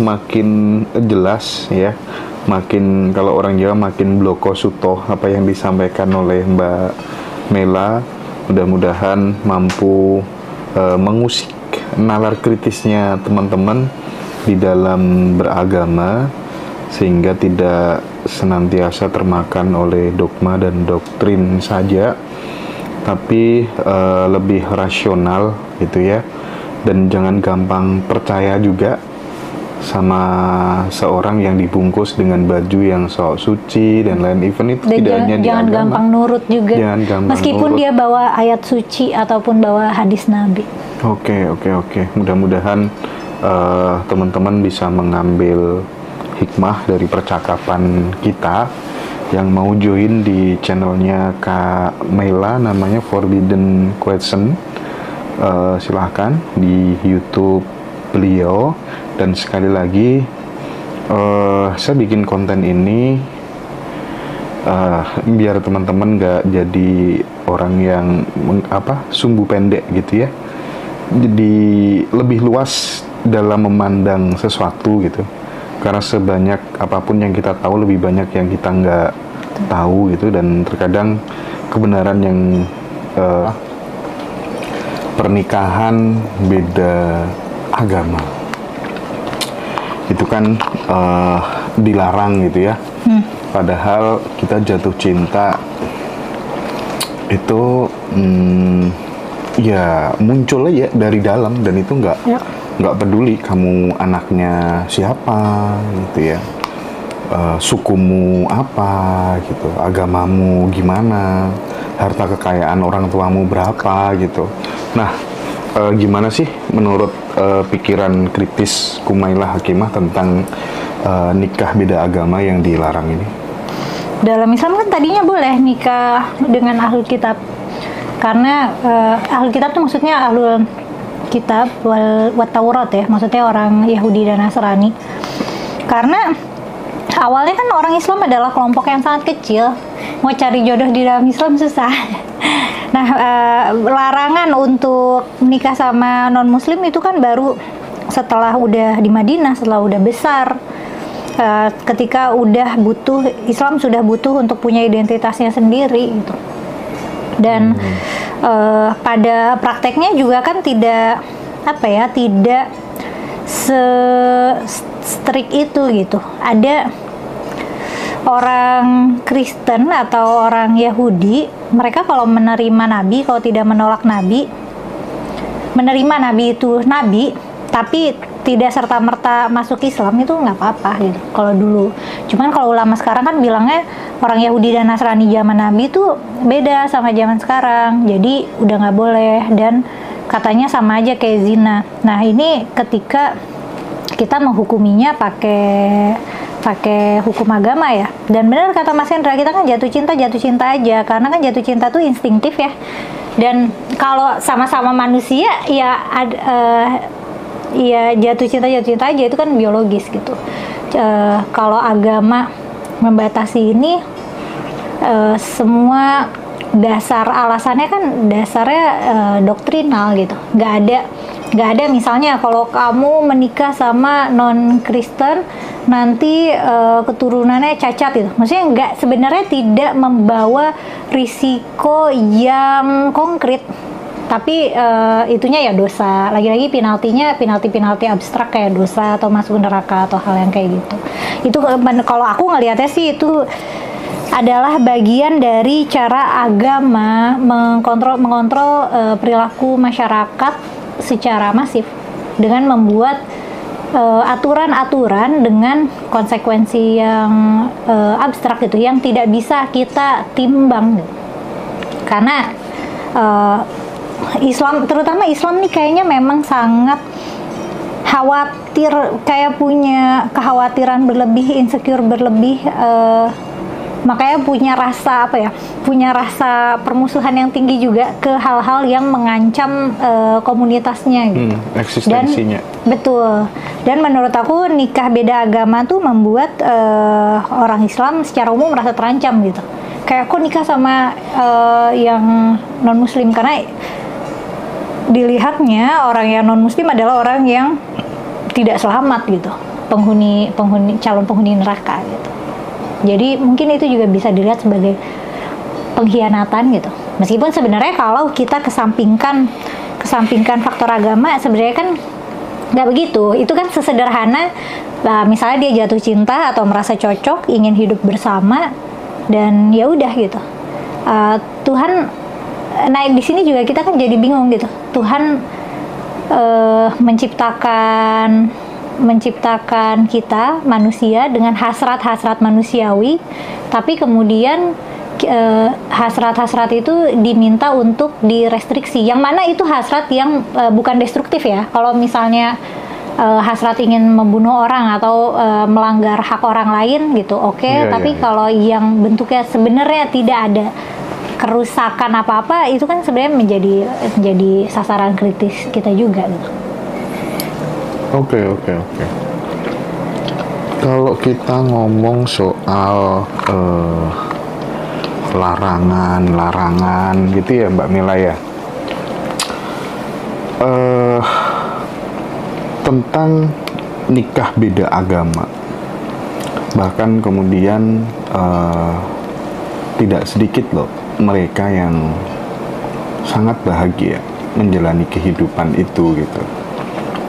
makin jelas ya, makin kalau orang Jawa makin bloko suto apa yang disampaikan oleh Mbak Mela. Mudah-mudahan mampu mengusik nalar kritisnya teman-teman di dalam beragama, sehingga tidak senantiasa termakan oleh dogma dan doktrin saja, tapi lebih rasional gitu ya, dan jangan gampang percaya juga sama seorang yang dibungkus dengan baju yang sok suci dan lain, event itu Dan tidak hanya di jangan agama. gampang nurut juga, Jangan gampang meskipun nurut. dia bawa ayat suci ataupun bawa hadis Nabi. Oke. Mudah-mudahan teman-teman bisa mengambil hikmah dari percakapan kita. Yang mau join di channelnya Kak Mela, namanya Forbidden Question, silahkan di YouTube beliau. Dan sekali lagi saya bikin konten ini biar teman-teman gak jadi orang yang sumbu pendek gitu ya. Jadi lebih luas dalam memandang sesuatu gitu, karena sebanyak apapun yang kita tahu, lebih banyak yang kita nggak tahu gitu. Dan terkadang kebenaran yang pernikahan beda agama itu kan dilarang gitu ya. Padahal kita jatuh cinta itu ya muncul aja dari dalam, dan itu nggak peduli kamu anaknya siapa gitu ya, sukumu apa gitu, agamamu gimana, harta kekayaan orang tuamu berapa gitu. Nah, gimana sih menurut pikiran kritis Kumailah Hakimah tentang nikah beda agama yang dilarang ini? Dalam Islam kan tadinya boleh nikah dengan ahlul kitab, karena ahlul kitab itu maksudnya ahlul kitab wat Taurat ya, maksudnya orang Yahudi dan Nasrani. Karena awalnya kan orang Islam adalah kelompok yang sangat kecil, mau cari jodoh di dalam Islam susah. Nah, larangan untuk menikah sama non-muslim itu kan baru setelah udah di Madinah, setelah udah besar, ketika udah butuh, Islam sudah butuh untuk punya identitasnya sendiri gitu. Dan pada prakteknya juga kan tidak tidak se-strict itu gitu. Ada orang Kristen atau orang Yahudi, mereka kalau menerima Nabi, kalau tidak menolak Nabi, menerima Nabi itu Nabi, tapi tidak serta-merta masuk Islam, itu nggak apa-apa gitu kalau dulu. Cuman kalau ulama sekarang kan bilangnya orang Yahudi dan Nasrani zaman Nabi itu beda sama zaman sekarang, jadi udah nggak boleh, dan katanya sama aja kayak zina. Nah, ini ketika kita menghukuminya pakai hukum agama ya. Dan benar kata Mas Hendra, kita kan jatuh cinta aja, karena kan jatuh cinta tuh instingtif ya. Dan kalau sama-sama manusia ya ya jatuh cinta aja, itu kan biologis gitu. Kalau agama membatasi ini, semua dasar alasannya kan dasarnya doktrinal gitu. Nggak ada misalnya kalau kamu menikah sama non Kristen nanti keturunannya cacat gitu. Maksudnya sebenarnya tidak membawa risiko yang konkret, tapi itunya ya dosa. Lagi-lagi penalti abstrak kayak dosa atau masuk neraka atau hal yang kayak gitu. Itu kalau aku ngelihatnya sih itu adalah bagian dari cara agama mengontrol perilaku masyarakat secara masif dengan membuat aturan-aturan dengan konsekuensi yang abstrak gitu, yang tidak bisa kita timbang gitu. Karena Islam, terutama Islam nih kayaknya memang sangat khawatir, kayak punya kekhawatiran berlebih, insecure berlebih makanya punya rasa permusuhan yang tinggi juga ke hal-hal yang mengancam komunitasnya gitu. Eksistensinya. Betul. Dan menurut aku nikah beda agama tuh membuat orang Islam secara umum merasa terancam gitu. Kayak aku nikah sama yang non Muslim, karena dilihatnya orang yang non Muslim adalah orang yang tidak selamat gitu, calon penghuni neraka gitu. Jadi mungkin itu juga bisa dilihat sebagai pengkhianatan gitu. Meskipun sebenarnya kalau kita kesampingkan faktor agama, sebenarnya kan nggak begitu. Itu kan sesederhana, misalnya dia jatuh cinta atau merasa cocok, ingin hidup bersama, dan ya udah gitu. Tuhan, nah di sini juga kita kan jadi bingung gitu. Tuhan menciptakan kita manusia dengan hasrat-hasrat manusiawi, tapi kemudian hasrat-hasrat itu diminta untuk direstriksi, yang mana itu hasrat yang bukan destruktif ya. Kalau misalnya hasrat ingin membunuh orang atau melanggar hak orang lain gitu, tapi kalau yang bentuknya sebenarnya tidak ada kerusakan apa-apa, itu kan sebenarnya menjadi sasaran kritis kita juga gitu. Oke. Kalau kita ngomong soal larangan gitu ya Mbak Mila ya, tentang nikah beda agama, bahkan kemudian tidak sedikit loh mereka yang sangat bahagia menjalani kehidupan itu gitu.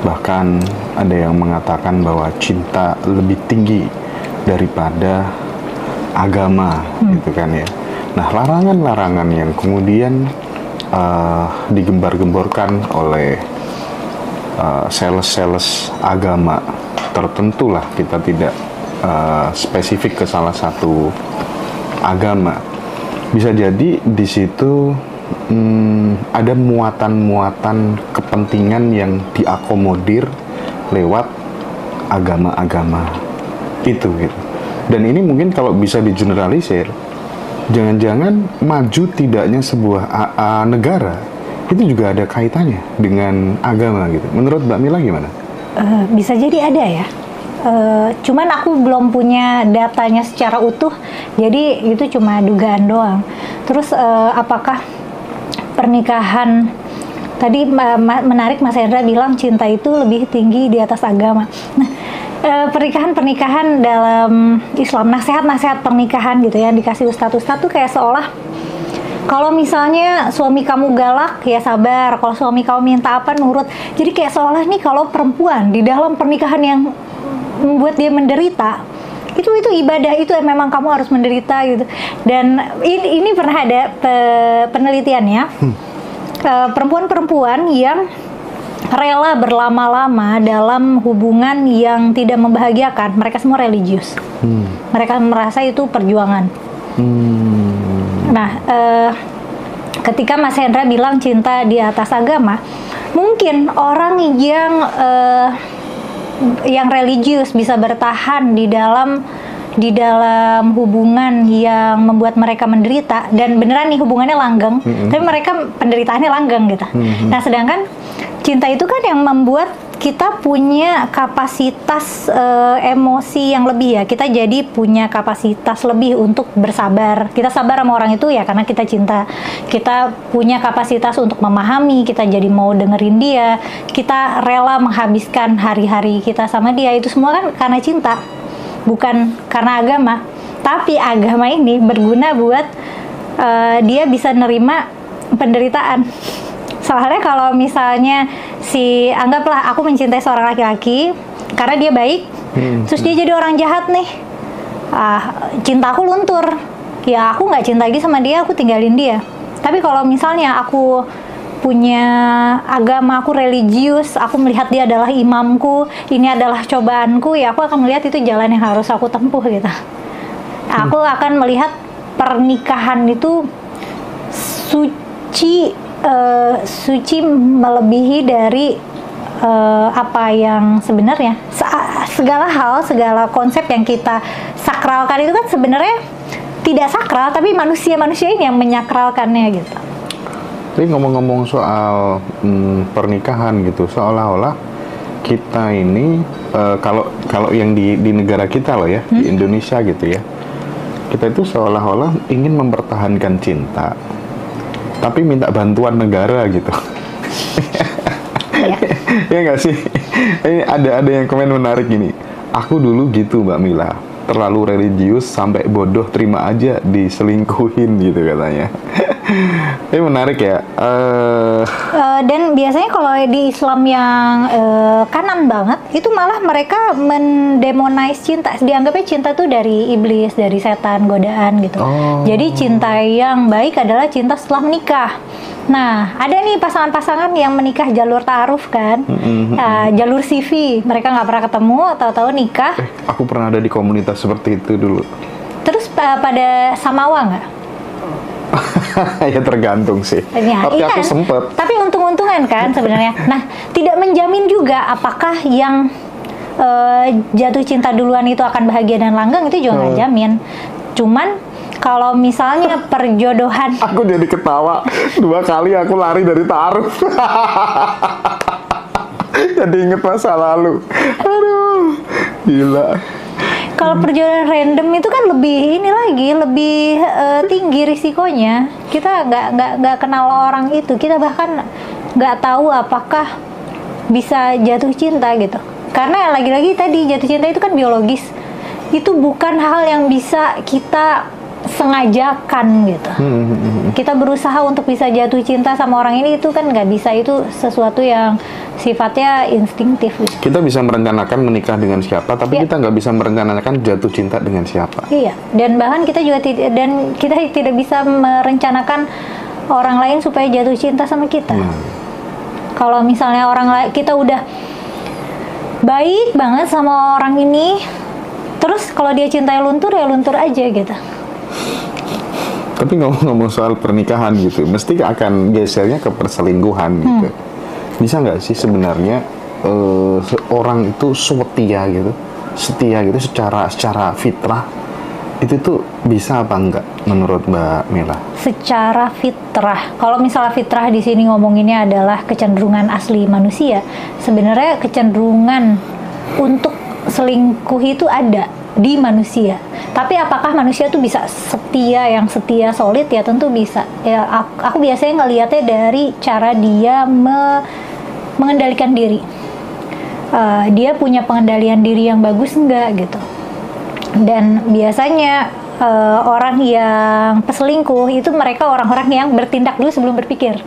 Bahkan ada yang mengatakan bahwa cinta lebih tinggi daripada agama gitu kan ya. Nah, larangan-larangan yang kemudian digembar-gemborkan oleh sales-sales agama tertentu lah, kita tidak spesifik ke salah satu agama, bisa jadi di situ ada muatan-muatan kepentingan yang diakomodir lewat agama-agama itu gitu. Dan ini mungkin kalau bisa digeneralisir, jangan-jangan maju tidaknya sebuah negara itu juga ada kaitannya dengan agama gitu. Menurut Mbak Mila gimana? Bisa jadi ada ya. Cuman aku belum punya datanya secara utuh, jadi itu cuma dugaan doang. Terus apakah pernikahan, tadi menarik Mas Hendra bilang cinta itu lebih tinggi di atas agama. Nah, pernikahan dalam Islam, nasihat-nasihat pernikahan gitu ya, dikasih ustadz-ustadz tuh kayak seolah kalau misalnya suami kamu galak ya sabar, kalau suami kamu minta apa nurut. Jadi kayak seolah nih kalau perempuan di dalam pernikahan yang membuat dia menderita, itu ibadah, itu memang kamu harus menderita gitu. Dan ini pernah ada penelitiannya, perempuan-perempuan yang rela berlama-lama dalam hubungan yang tidak membahagiakan, mereka semua religius. Mereka merasa itu perjuangan. Nah, ketika Mas Hendra bilang cinta di atas agama, mungkin orang yang religius bisa bertahan di dalam hubungan yang membuat mereka menderita, dan beneran nih hubungannya langgeng, tapi mereka penderitaannya langgeng gitu. Nah, sedangkan cinta itu kan yang membuat kita punya kapasitas emosi yang lebih ya. Kita jadi punya kapasitas lebih untuk bersabar. Kita sabar sama orang itu ya karena kita cinta. Kita punya kapasitas untuk memahami, kita jadi mau dengerin dia. Kita rela menghabiskan hari-hari kita sama dia. Itu semua kan karena cinta, bukan karena agama. Tapi agama ini berguna buat dia bisa nerima penderitaan. Soalnya kalau misalnya anggaplah aku mencintai seorang laki-laki karena dia baik, terus dia jadi orang jahat nih, cintaku luntur. Ya aku nggak cinta lagi sama dia, aku tinggalin dia. Tapi kalau misalnya aku punya agama, aku religius, aku melihat dia adalah imamku, ini adalah cobaanku, ya aku akan melihat itu jalan yang harus aku tempuh gitu. Aku akan melihat pernikahan itu suci melebihi dari apa yang sebenarnya. Segala hal, segala konsep yang kita sakralkan itu kan sebenarnya tidak sakral, tapi manusia-manusia ini yang menyakralkannya gitu. Tapi ngomong-ngomong soal pernikahan gitu, seolah-olah kita ini kalau yang di negara kita loh ya, di Indonesia gitu ya, kita itu seolah-olah ingin mempertahankan cinta, tapi minta bantuan negara gitu. Ya. Ya nggak sih? Ini ada yang komen menarik gini. Aku dulu gitu Mbak Mila, terlalu religius sampai bodoh terima aja diselingkuhin gitu katanya. Ini menarik ya. Dan biasanya kalau di Islam yang kanan banget, itu malah mereka mendemonize cinta. Dianggapnya cinta tuh dari iblis, dari setan, godaan gitu. Jadi cinta yang baik adalah cinta setelah menikah. Nah, ada nih pasangan-pasangan yang menikah jalur ta'aruf kan, jalur CV, mereka nggak pernah ketemu, tahu-tahu nikah. Aku pernah ada di komunitas seperti itu dulu. Terus pada samawa nggak? Ya tergantung sih. Ya, Tapi aku sempet. Tapi untung-untungan kan sebenarnya. Nah, tidak menjamin juga apakah yang jatuh cinta duluan itu akan bahagia dan langgeng, itu juga nggak jamin. Cuman kalau misalnya perjodohan, aku jadi ketawa 2 kali aku lari dari ta'aruf. Jadi inget masa lalu. Aduh, gila. kalau perjodohan random itu kan lebih lebih tinggi risikonya. Kita nggak kenal orang itu, kita bahkan nggak tahu apakah bisa jatuh cinta gitu. Karena lagi-lagi tadi jatuh cinta itu kan biologis, itu bukan hal yang bisa kita sengajakan gitu. Kita berusaha untuk bisa jatuh cinta sama orang ini, itu kan nggak bisa, itu sesuatu yang sifatnya instingtif gitu. Kita bisa merencanakan menikah dengan siapa, tapi kita nggak bisa merencanakan jatuh cinta dengan siapa. Iya, dan bahkan kita juga kita tidak bisa merencanakan orang lain supaya jatuh cinta sama kita. Kalau misalnya kita udah baik banget sama orang ini, terus kalau dia cintai luntur, ya luntur aja gitu. Tapi ngomong-ngomong soal pernikahan gitu, mesti akan gesernya ke perselingkuhan gitu. Bisa nggak sih sebenarnya orang itu setia gitu secara fitrah, itu tuh bisa apa enggak menurut Mbak Mila? Secara fitrah, kalau misalnya fitrah di sini ngomonginnya adalah kecenderungan asli manusia, sebenarnya kecenderungan untuk selingkuh itu ada di manusia. Tapi apakah manusia tuh bisa yang setia solid? Ya tentu bisa. Ya aku biasanya ngelihatnya dari cara dia mengendalikan diri. Dia punya pengendalian diri yang bagus enggak gitu. Dan biasanya orang yang peselingkuh itu mereka orang-orang yang bertindak dulu sebelum berpikir.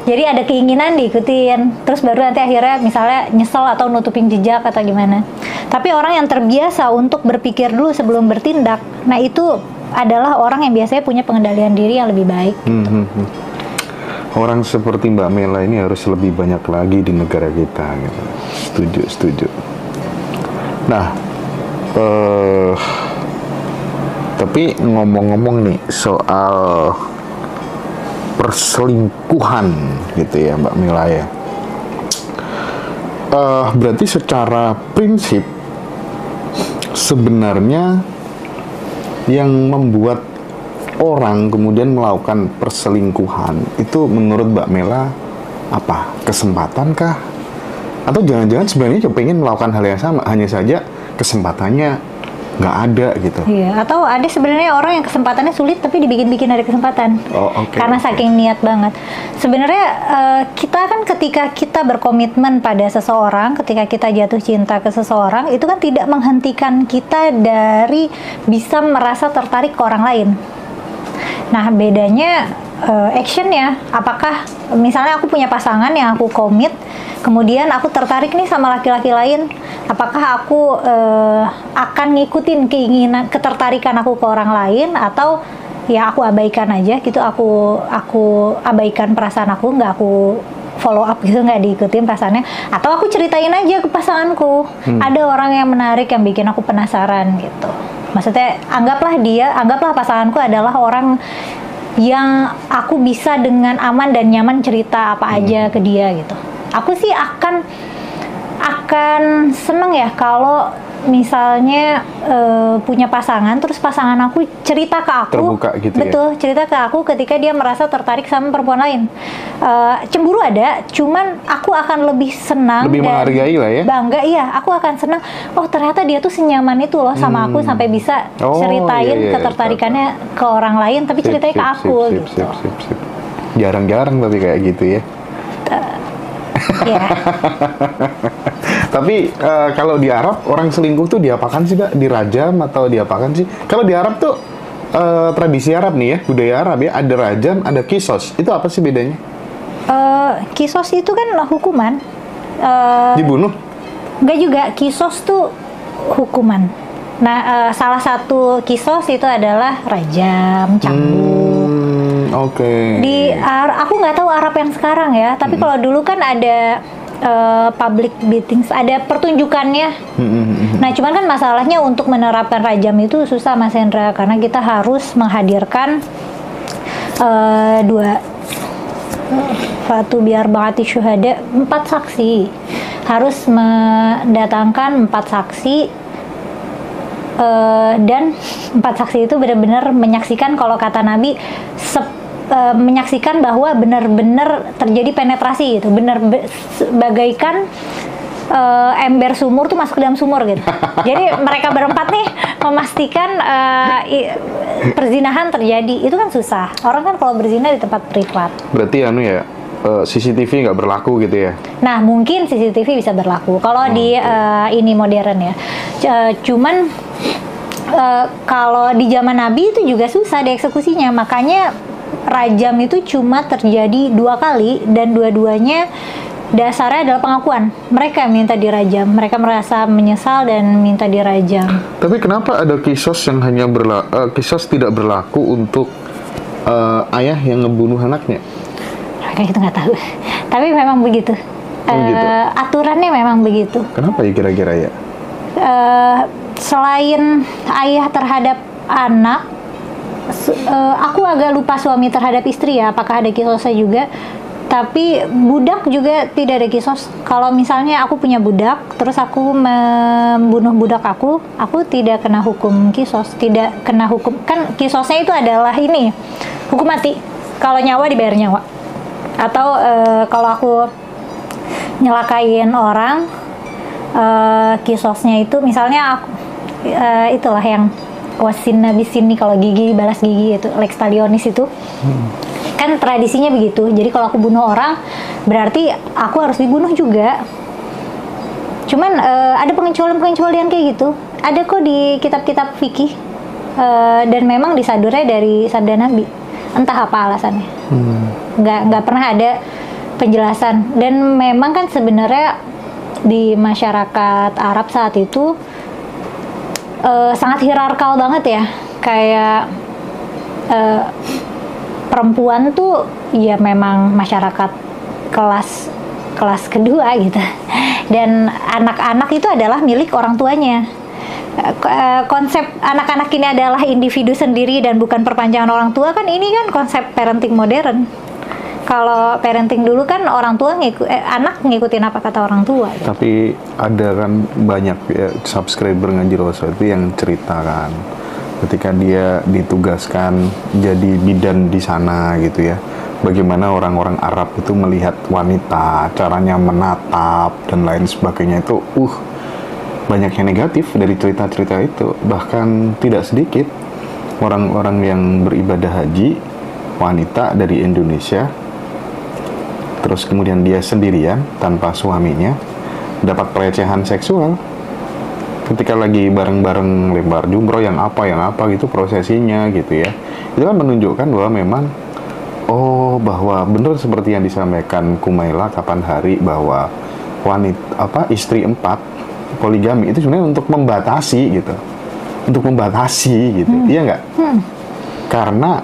Jadi ada keinginan diikutin, terus baru nanti akhirnya misalnya nyesel atau nutupin jejak atau gimana. Tapi orang yang terbiasa untuk berpikir dulu sebelum bertindak, nah itu adalah orang yang biasanya punya pengendalian diri yang lebih baik. Orang seperti Mbak Mela ini harus lebih banyak lagi di negara kita gitu. Setuju. Nah, tapi ngomong-ngomong nih soal perselingkuhan gitu ya Mbak Mila ya. Berarti secara prinsip sebenarnya yang membuat orang kemudian melakukan perselingkuhan itu menurut Mbak Mela apa? Kesempatan kah? Atau jangan-jangan sebenarnya pengen melakukan hal yang sama, hanya saja kesempatannya nggak ada gitu. Iya, atau ada sebenarnya orang yang kesempatannya sulit tapi dibikin-bikin ada kesempatan. Karena saking niat banget. Sebenarnya kita kan ketika kita berkomitmen pada seseorang, ketika kita jatuh cinta ke seseorang, itu kan tidak menghentikan kita dari bisa merasa tertarik ke orang lain. Nah, bedanya actionnya, apakah misalnya aku punya pasangan yang aku komit, kemudian aku tertarik nih sama laki-laki lain, apakah aku akan ngikutin ketertarikan aku ke orang lain, atau ya aku abaikan aja gitu, aku abaikan perasaan aku, nggak aku follow up gitu, nggak diikutin perasaannya, atau aku ceritain aja ke pasanganku, ada orang yang menarik yang bikin aku penasaran gitu. Maksudnya anggaplah pasanganku adalah orang yang aku bisa dengan aman dan nyaman cerita apa aja ke dia gitu. Aku sih akan akan seneng ya kalau misalnya punya pasangan, terus pasangan aku cerita ke aku, terbuka gitu betul, cerita ke aku ketika dia merasa tertarik sama perempuan lain. Cemburu ada, cuman aku akan lebih senang, lebih dan menghargai lah ya, bangga. Iya, aku akan senang. Oh, ternyata dia tuh senyaman itu loh sama aku sampai bisa ceritain ketertarikannya ke orang lain, tapi ceritanya ke aku gitu. Sip. Jarang-jarang tapi kayak gitu ya. Ya. Tapi kalau di Arab orang selingkuh tuh diapakan sih, Kak? Dirajam atau diapakan sih? Kalau di Arab tuh tradisi Arab nih ya, budaya Arab ya, ada rajam, ada kisos. Itu apa sih bedanya? Kisos itu kan hukuman. Dibunuh? Enggak juga, kisos tuh hukuman. Nah, salah satu kisos itu adalah rajam, cambuk. Oke. Aku nggak tahu Arab yang sekarang ya, tapi kalau dulu kan ada public beatings, ada pertunjukannya. Nah, cuman kan masalahnya untuk menerapkan rajam itu susah, Mas Hendra, karena kita harus menghadirkan Fatu biar bahati syuhada, 4 saksi, harus mendatangkan 4 saksi. Dan 4 saksi itu benar-benar menyaksikan, kalau kata Nabi, menyaksikan bahwa benar-benar terjadi penetrasi gitu, bagaikan ember sumur tuh masuk ke dalam sumur gitu. Jadi mereka berempat nih memastikan perzinahan terjadi. Itu kan susah. Orang kan kalau berzina di tempat privat. Berarti CCTV nggak berlaku gitu ya? Nah, mungkin CCTV bisa berlaku kalau di ini modern ya. Cuman kalau di zaman Nabi itu juga susah dieksekusinya. Makanya rajam itu cuma terjadi 2 kali, dan dua-duanya dasarnya adalah pengakuan. Mereka minta dirajam, mereka merasa menyesal dan minta dirajam. Tapi kenapa ada kisos yang hanya kisos tidak berlaku untuk ayah yang ngebunuh anaknya? Kayak itu nggak tahu. Tapi memang begitu. Aturannya memang begitu. Kenapa ya kira-kira ya? Selain ayah terhadap anak, aku agak lupa suami terhadap istri ya, apakah ada kisosnya juga. Tapi budak juga tidak ada kisos. Kalau misalnya aku punya budak, terus aku membunuh budak aku tidak kena hukum kisos, tidak kena hukum. Kan kisosnya itu adalah ini, hukum mati. Kalau nyawa dibayar nyawa. Atau kalau aku nyelakain orang, kisosnya itu misalnya aku, itulah yang wasin nabi sini, kalau gigi balas gigi, itu lex talionis itu. Kan tradisinya begitu. Jadi kalau aku bunuh orang, berarti aku harus dibunuh juga. Cuman ada pengecualian kayak gitu. Ada kok di kitab-kitab fikih, dan memang disadurnya dari sabda Nabi. Entah apa alasannya. Nggak pernah ada penjelasan. Dan memang kan sebenarnya di masyarakat Arab saat itu sangat hierarkal banget ya. Kayak perempuan tuh ya memang masyarakat kelas kedua gitu, dan anak-anak itu adalah milik orang tuanya. Konsep anak-anak ini adalah individu sendiri dan bukan perpanjangan orang tua, kan ini kan konsep parenting modern. Kalau parenting dulu kan orang tua anak ngikutin apa kata orang tua gitu. Tapi ada kan banyak ya subscriber Ngaji Rasul itu yang ceritakan ketika dia ditugaskan jadi bidan di sana gitu ya, bagaimana orang-orang Arab itu melihat wanita, caranya menatap dan lain sebagainya itu banyak yang negatif dari cerita-cerita itu. Bahkan tidak sedikit orang-orang yang beribadah haji, wanita dari Indonesia, terus kemudian dia sendirian tanpa suaminya, dapat pelecehan seksual ketika lagi bareng-bareng lempar jumroh yang apa gitu prosesinya gitu ya. Itu kan menunjukkan bahwa memang bahwa benar seperti yang disampaikan Kumaila kapan hari, bahwa istri 4 poligami itu sebenarnya untuk membatasi gitu, iya nggak? Karena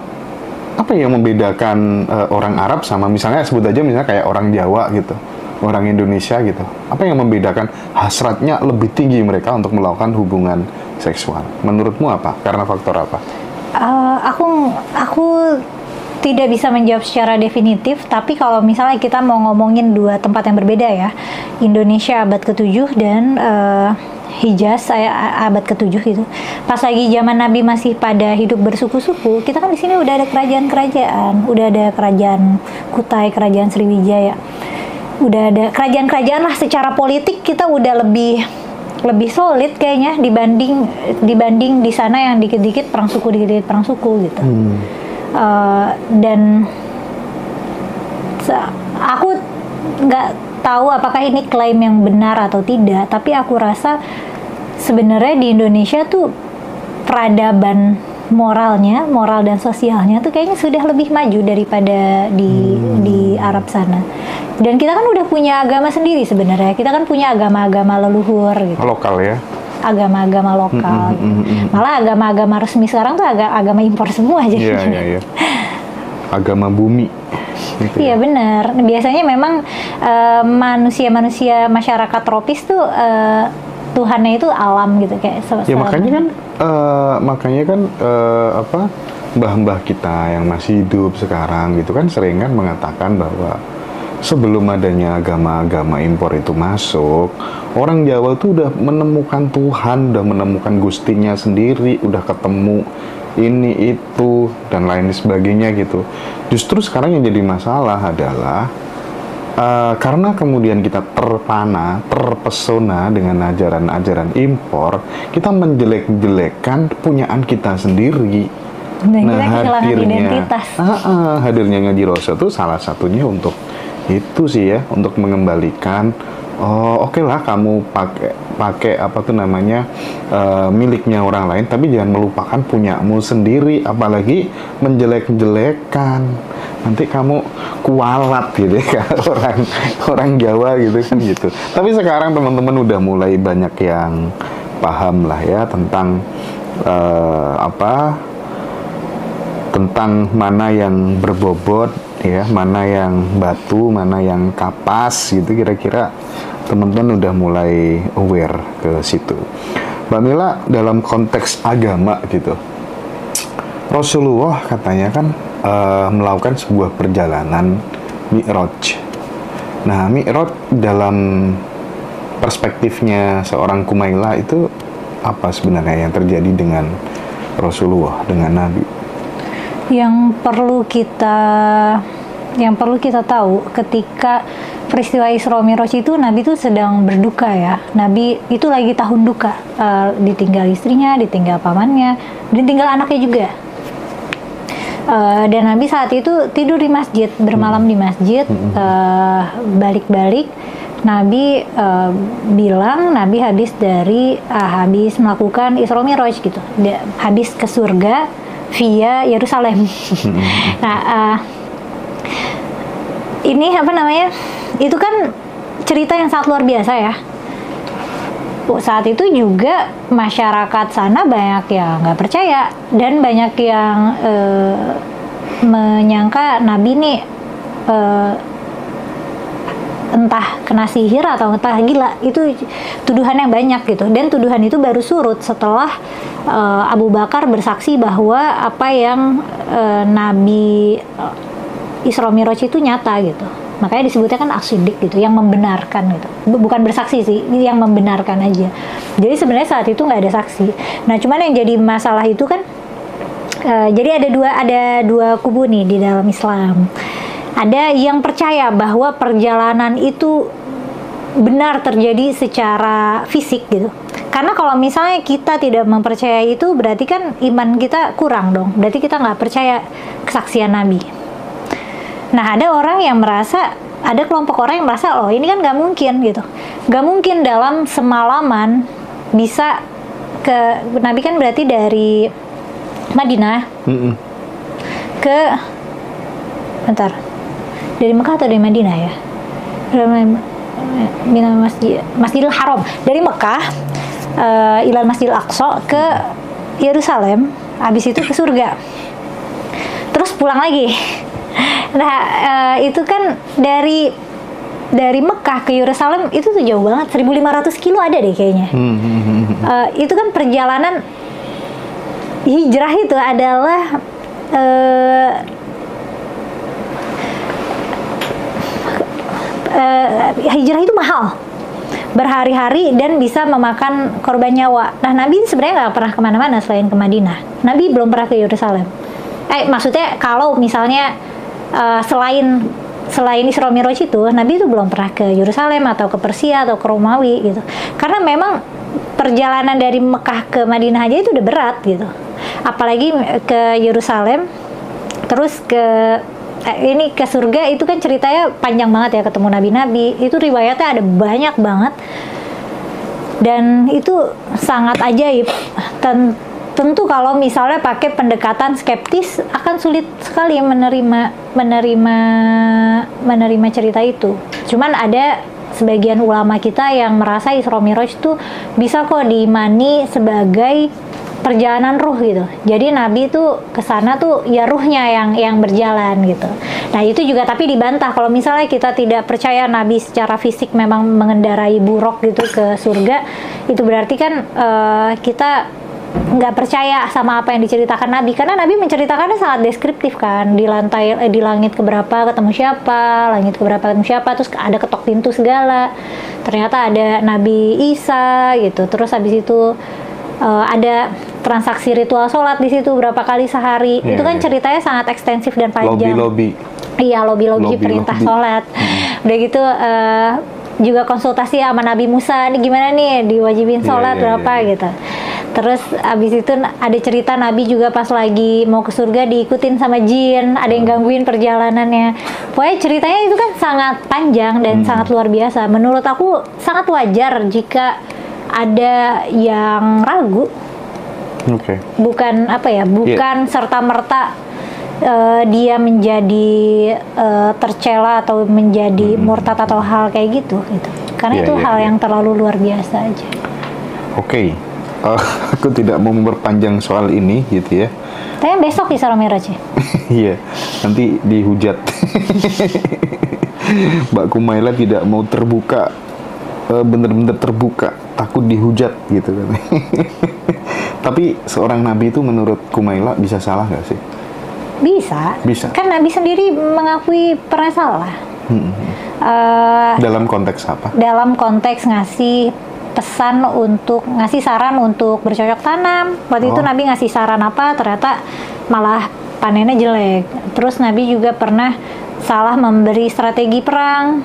apa yang membedakan orang Arab sama misalnya sebut aja misalnya kayak orang Jawa gitu, orang Indonesia gitu, apa yang membedakan hasratnya lebih tinggi mereka untuk melakukan hubungan seksual? Menurutmu apa? Karena faktor apa? Aku tidak bisa menjawab secara definitif, tapi kalau misalnya kita mau ngomongin dua tempat yang berbeda ya, Indonesia abad ke-7 dan Hijaz abad ke-7 gitu. Pas lagi zaman Nabi masih pada hidup bersuku-suku, kita kan di sini udah ada kerajaan-kerajaan, udah ada kerajaan Kutai, kerajaan Sriwijaya. Udah ada kerajaan-kerajaan lah, secara politik kita udah lebih solid kayaknya dibanding di sana yang dikit-dikit perang suku gitu. Dan aku nggak tahu apakah ini klaim yang benar atau tidak, tapi aku rasa sebenarnya di Indonesia tuh peradaban moral dan sosialnya tuh kayaknya sudah lebih maju daripada di Arab sana. Dan kita kan udah punya agama sendiri sebenarnya. Kita kan punya agama-agama leluhur gitu. Lokal ya. Agama-agama lokal. Gitu. Malah agama-agama resmi sekarang tuh agama impor semua jadinya. Iya. Agama bumi. Gitu iya benar. Biasanya memang manusia-manusia masyarakat tropis tuh Tuhannya itu alam gitu kayak. Ya makanya kan mbah-mbah kita yang masih hidup sekarang gitu kan sering kan mengatakan bahwa sebelum adanya agama-agama impor itu masuk, orang Jawa tuh udah menemukan Tuhan, udah menemukan Gustinya sendiri, udah ketemu ini itu dan lain sebagainya gitu. Justru sekarang yang jadi masalah adalah karena kemudian kita terpesona dengan ajaran-ajaran impor, kita menjelek-jelekkan kepunyaan kita sendiri. Hadirnya Ngaji Roso itu salah satunya untuk itu sih ya, untuk mengembalikan oke lah kamu pakai miliknya orang lain, tapi jangan melupakan punyamu sendiri, apalagi menjelek-jelekan, nanti kamu kualat gitu ya orang Jawa gitu kan gitu. Tapi sekarang teman-teman udah mulai banyak yang paham lah ya tentang tentang mana yang berbobot ya, mana yang batu, mana yang kapas gitu, kira-kira teman-teman udah mulai aware ke situ. Mbak Mila, dalam konteks agama gitu, Rasulullah katanya kan melakukan sebuah perjalanan Mi'raj. Nah, Mi'raj dalam perspektifnya seorang Kumaila itu apa sebenarnya yang terjadi dengan Rasulullah, dengan Nabi? Yang perlu kita tahu ketika peristiwa Isra Mi'raj itu, Nabi itu sedang berduka ya. Nabi itu lagi tahun duka, ditinggal istrinya, ditinggal pamannya, ditinggal anaknya juga. Dan Nabi saat itu tidur di masjid, bermalam di masjid, balik-balik. Nabi bilang Nabi habis melakukan Isra Mi'raj gitu, habis ke surga via Yerusalem. Nah, ini itu kan cerita yang sangat luar biasa ya. Saat itu juga masyarakat sana banyak yang nggak percaya dan banyak yang menyangka Nabi nih entah kena sihir atau entah gila. Itu tuduhan yang banyak gitu, dan tuduhan itu baru surut setelah Abu Bakar bersaksi bahwa apa yang Nabi Isra Mi'raj itu nyata gitu. Makanya disebutnya kan as-siddiq gitu, yang membenarkan gitu. Bukan bersaksi sih, yang membenarkan aja. Jadi sebenarnya saat itu nggak ada saksi. Nah, cuman yang jadi masalah itu kan jadi ada dua kubu nih di dalam Islam. Ada yang percaya bahwa perjalanan itu benar terjadi secara fisik gitu. Karena kalau misalnya kita tidak mempercayai itu, berarti kan iman kita kurang dong. Berarti kita nggak percaya kesaksian Nabi. Nah, ada kelompok orang yang merasa, oh ini kan nggak mungkin gitu. Nggak mungkin dalam semalaman bisa ke Nabi, kan berarti dari Madinah ke dari Mekah atau dari Madinah ya? Masjidil Haram, dari Mekah ilal Masjidil Aqsa ke Yerusalem, habis itu ke surga, terus pulang lagi. Nah, itu kan dari Mekah ke Yerusalem itu tuh jauh banget, 1.500 kilo ada deh kayaknya. Itu kan perjalanan hijrah itu adalah hijrah itu mahal, berhari-hari dan bisa memakan korban nyawa. Nah, Nabi sebenarnya nggak pernah kemana-mana selain ke Madinah. Nabi belum pernah ke Yerusalem. Maksudnya kalau misalnya selain Isra Mi'raj itu, Nabi itu belum pernah ke Yerusalem atau ke Persia atau ke Romawi gitu. Karena memang perjalanan dari Mekah ke Madinah aja itu udah berat gitu. Apalagi ke Yerusalem, terus ke surga itu kan ceritanya panjang banget ya, ketemu nabi-nabi. Itu riwayatnya ada banyak banget. Dan itu sangat ajaib. Tentu kalau misalnya pakai pendekatan skeptis akan sulit sekali menerima cerita itu. Cuman ada sebagian ulama kita yang merasa Isra Mi'raj itu bisa kok diimani sebagai perjalanan ruh gitu. Jadi Nabi itu kesana tuh ya ruhnya yang berjalan gitu. Nah itu juga tapi dibantah kalau misalnya kita tidak percaya Nabi secara fisik memang mengendarai buruk gitu ke surga, itu berarti kan kita nggak percaya sama apa yang diceritakan Nabi, karena Nabi menceritakannya sangat deskriptif kan, di langit keberapa ketemu siapa, langit keberapa ketemu siapa, terus ada ketok pintu segala, ternyata ada Nabi Isa gitu, terus habis itu ada transaksi ritual sholat di situ berapa kali sehari, itu kan ceritanya sangat ekstensif dan panjang. Iya, lobby perintah sholat. Udah gitu juga konsultasi sama Nabi Musa, nih gimana nih diwajibin sholat berapa gitu. Terus abis itu ada cerita Nabi juga pas lagi mau ke surga diikutin sama jin, ada yang gangguin perjalanannya. Pokoknya ceritanya itu kan sangat panjang dan sangat luar biasa. Menurut aku sangat wajar jika ada yang ragu. Bukan bukan serta-merta dia menjadi tercela atau menjadi murtad atau hal kayak gitu. Karena itu hal yang terlalu luar biasa aja. Aku tidak mau memperpanjang soal ini gitu ya. Tapi besok Isra Mi'raj ya? Iya, nanti dihujat. Mbak Kumaila tidak mau terbuka, bener-bener terbuka, takut dihujat gitu kan. Tapi seorang nabi itu menurut Kumaila bisa salah nggak sih? Bisa. Kan Nabi sendiri mengakui pernah salah. Dalam konteks apa? Dalam konteks ngasih saran untuk bercocok tanam. Waktu itu Nabi ngasih saran apa, ternyata malah panennya jelek. Terus Nabi juga pernah salah memberi strategi perang,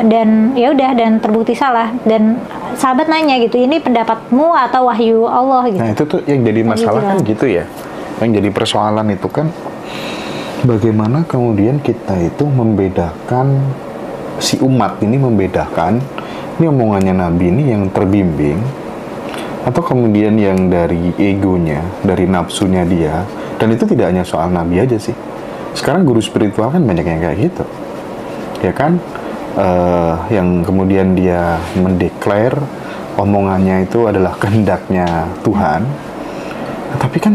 dan ya udah, dan terbukti salah. Dan sahabat nanya gitu, ini pendapatmu atau wahyu Allah gitu. Nah itu tuh yang jadi masalah kan gitu ya. Yang jadi persoalan itu kan bagaimana kemudian kita itu membedakan, si umat ini membedakan ini omongannya Nabi ini yang terbimbing atau kemudian yang dari egonya, dari nafsunya dia. Dan itu tidak hanya soal Nabi aja sih. Sekarang guru spiritual kan banyak yang kayak gitu, ya kan? Yang kemudian dia mendeklar omongannya itu adalah kehendaknya Tuhan. Tapi kan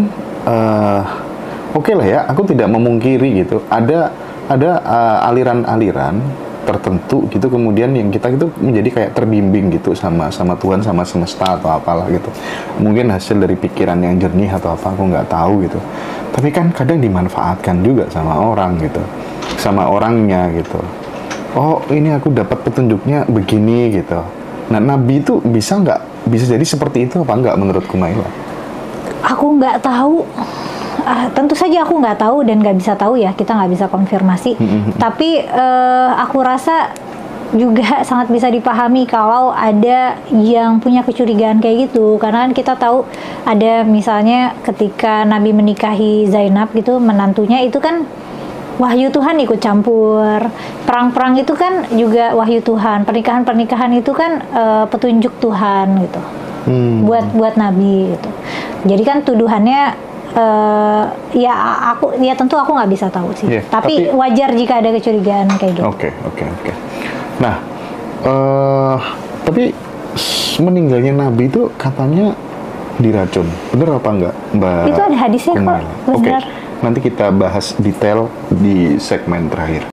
oke lah ya, aku tidak memungkiri gitu. Ada aliran-aliran tertentu gitu, kemudian yang kita itu menjadi kayak terbimbing gitu sama Tuhan, sama semesta atau apalah gitu. Mungkin hasil dari pikiran yang jernih atau apa, aku nggak tahu gitu. Tapi kan kadang dimanfaatkan juga sama orang gitu, sama orangnya gitu. Oh ini aku dapat petunjuknya begini gitu. Nah Nabi itu bisa jadi seperti itu apa nggak menurut Kumaila? Aku nggak tahu. Tentu saja aku nggak tahu dan nggak bisa tahu ya, kita nggak bisa konfirmasi. Tapi aku rasa juga sangat bisa dipahami kalau ada yang punya kecurigaan kayak gitu, karena kan kita tahu ada misalnya ketika Nabi menikahi Zainab gitu, menantunya itu kan wahyu Tuhan ikut campur, perang-perang itu kan juga wahyu Tuhan, pernikahan itu kan petunjuk Tuhan gitu, buat Nabi gitu. Jadi kan tuduhannya tentu aku nggak bisa tahu sih. Tapi wajar jika ada kecurigaan kayak gitu. Oke. Nah, tapi meninggalnya Nabi itu katanya diracun. Bener apa enggak, Mbak? Itu ada hadisnya kok. Benar. Nanti kita bahas detail di segmen terakhir.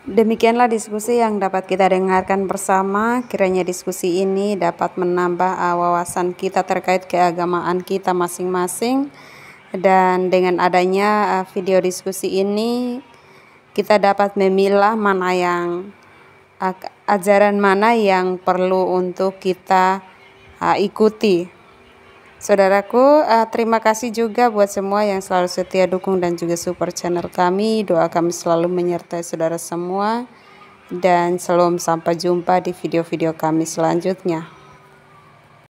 Demikianlah diskusi yang dapat kita dengarkan bersama. Kiranya diskusi ini dapat menambah wawasan kita terkait keagamaan kita masing-masing. Dan dengan adanya video diskusi ini, kita dapat memilah mana yang ajaran mana yang perlu untuk kita ikuti. Saudaraku, terima kasih juga buat semua yang selalu setia dukung dan juga support channel kami. Doa kami selalu menyertai saudara semua. Dan selalu sampai jumpa di video-video kami selanjutnya.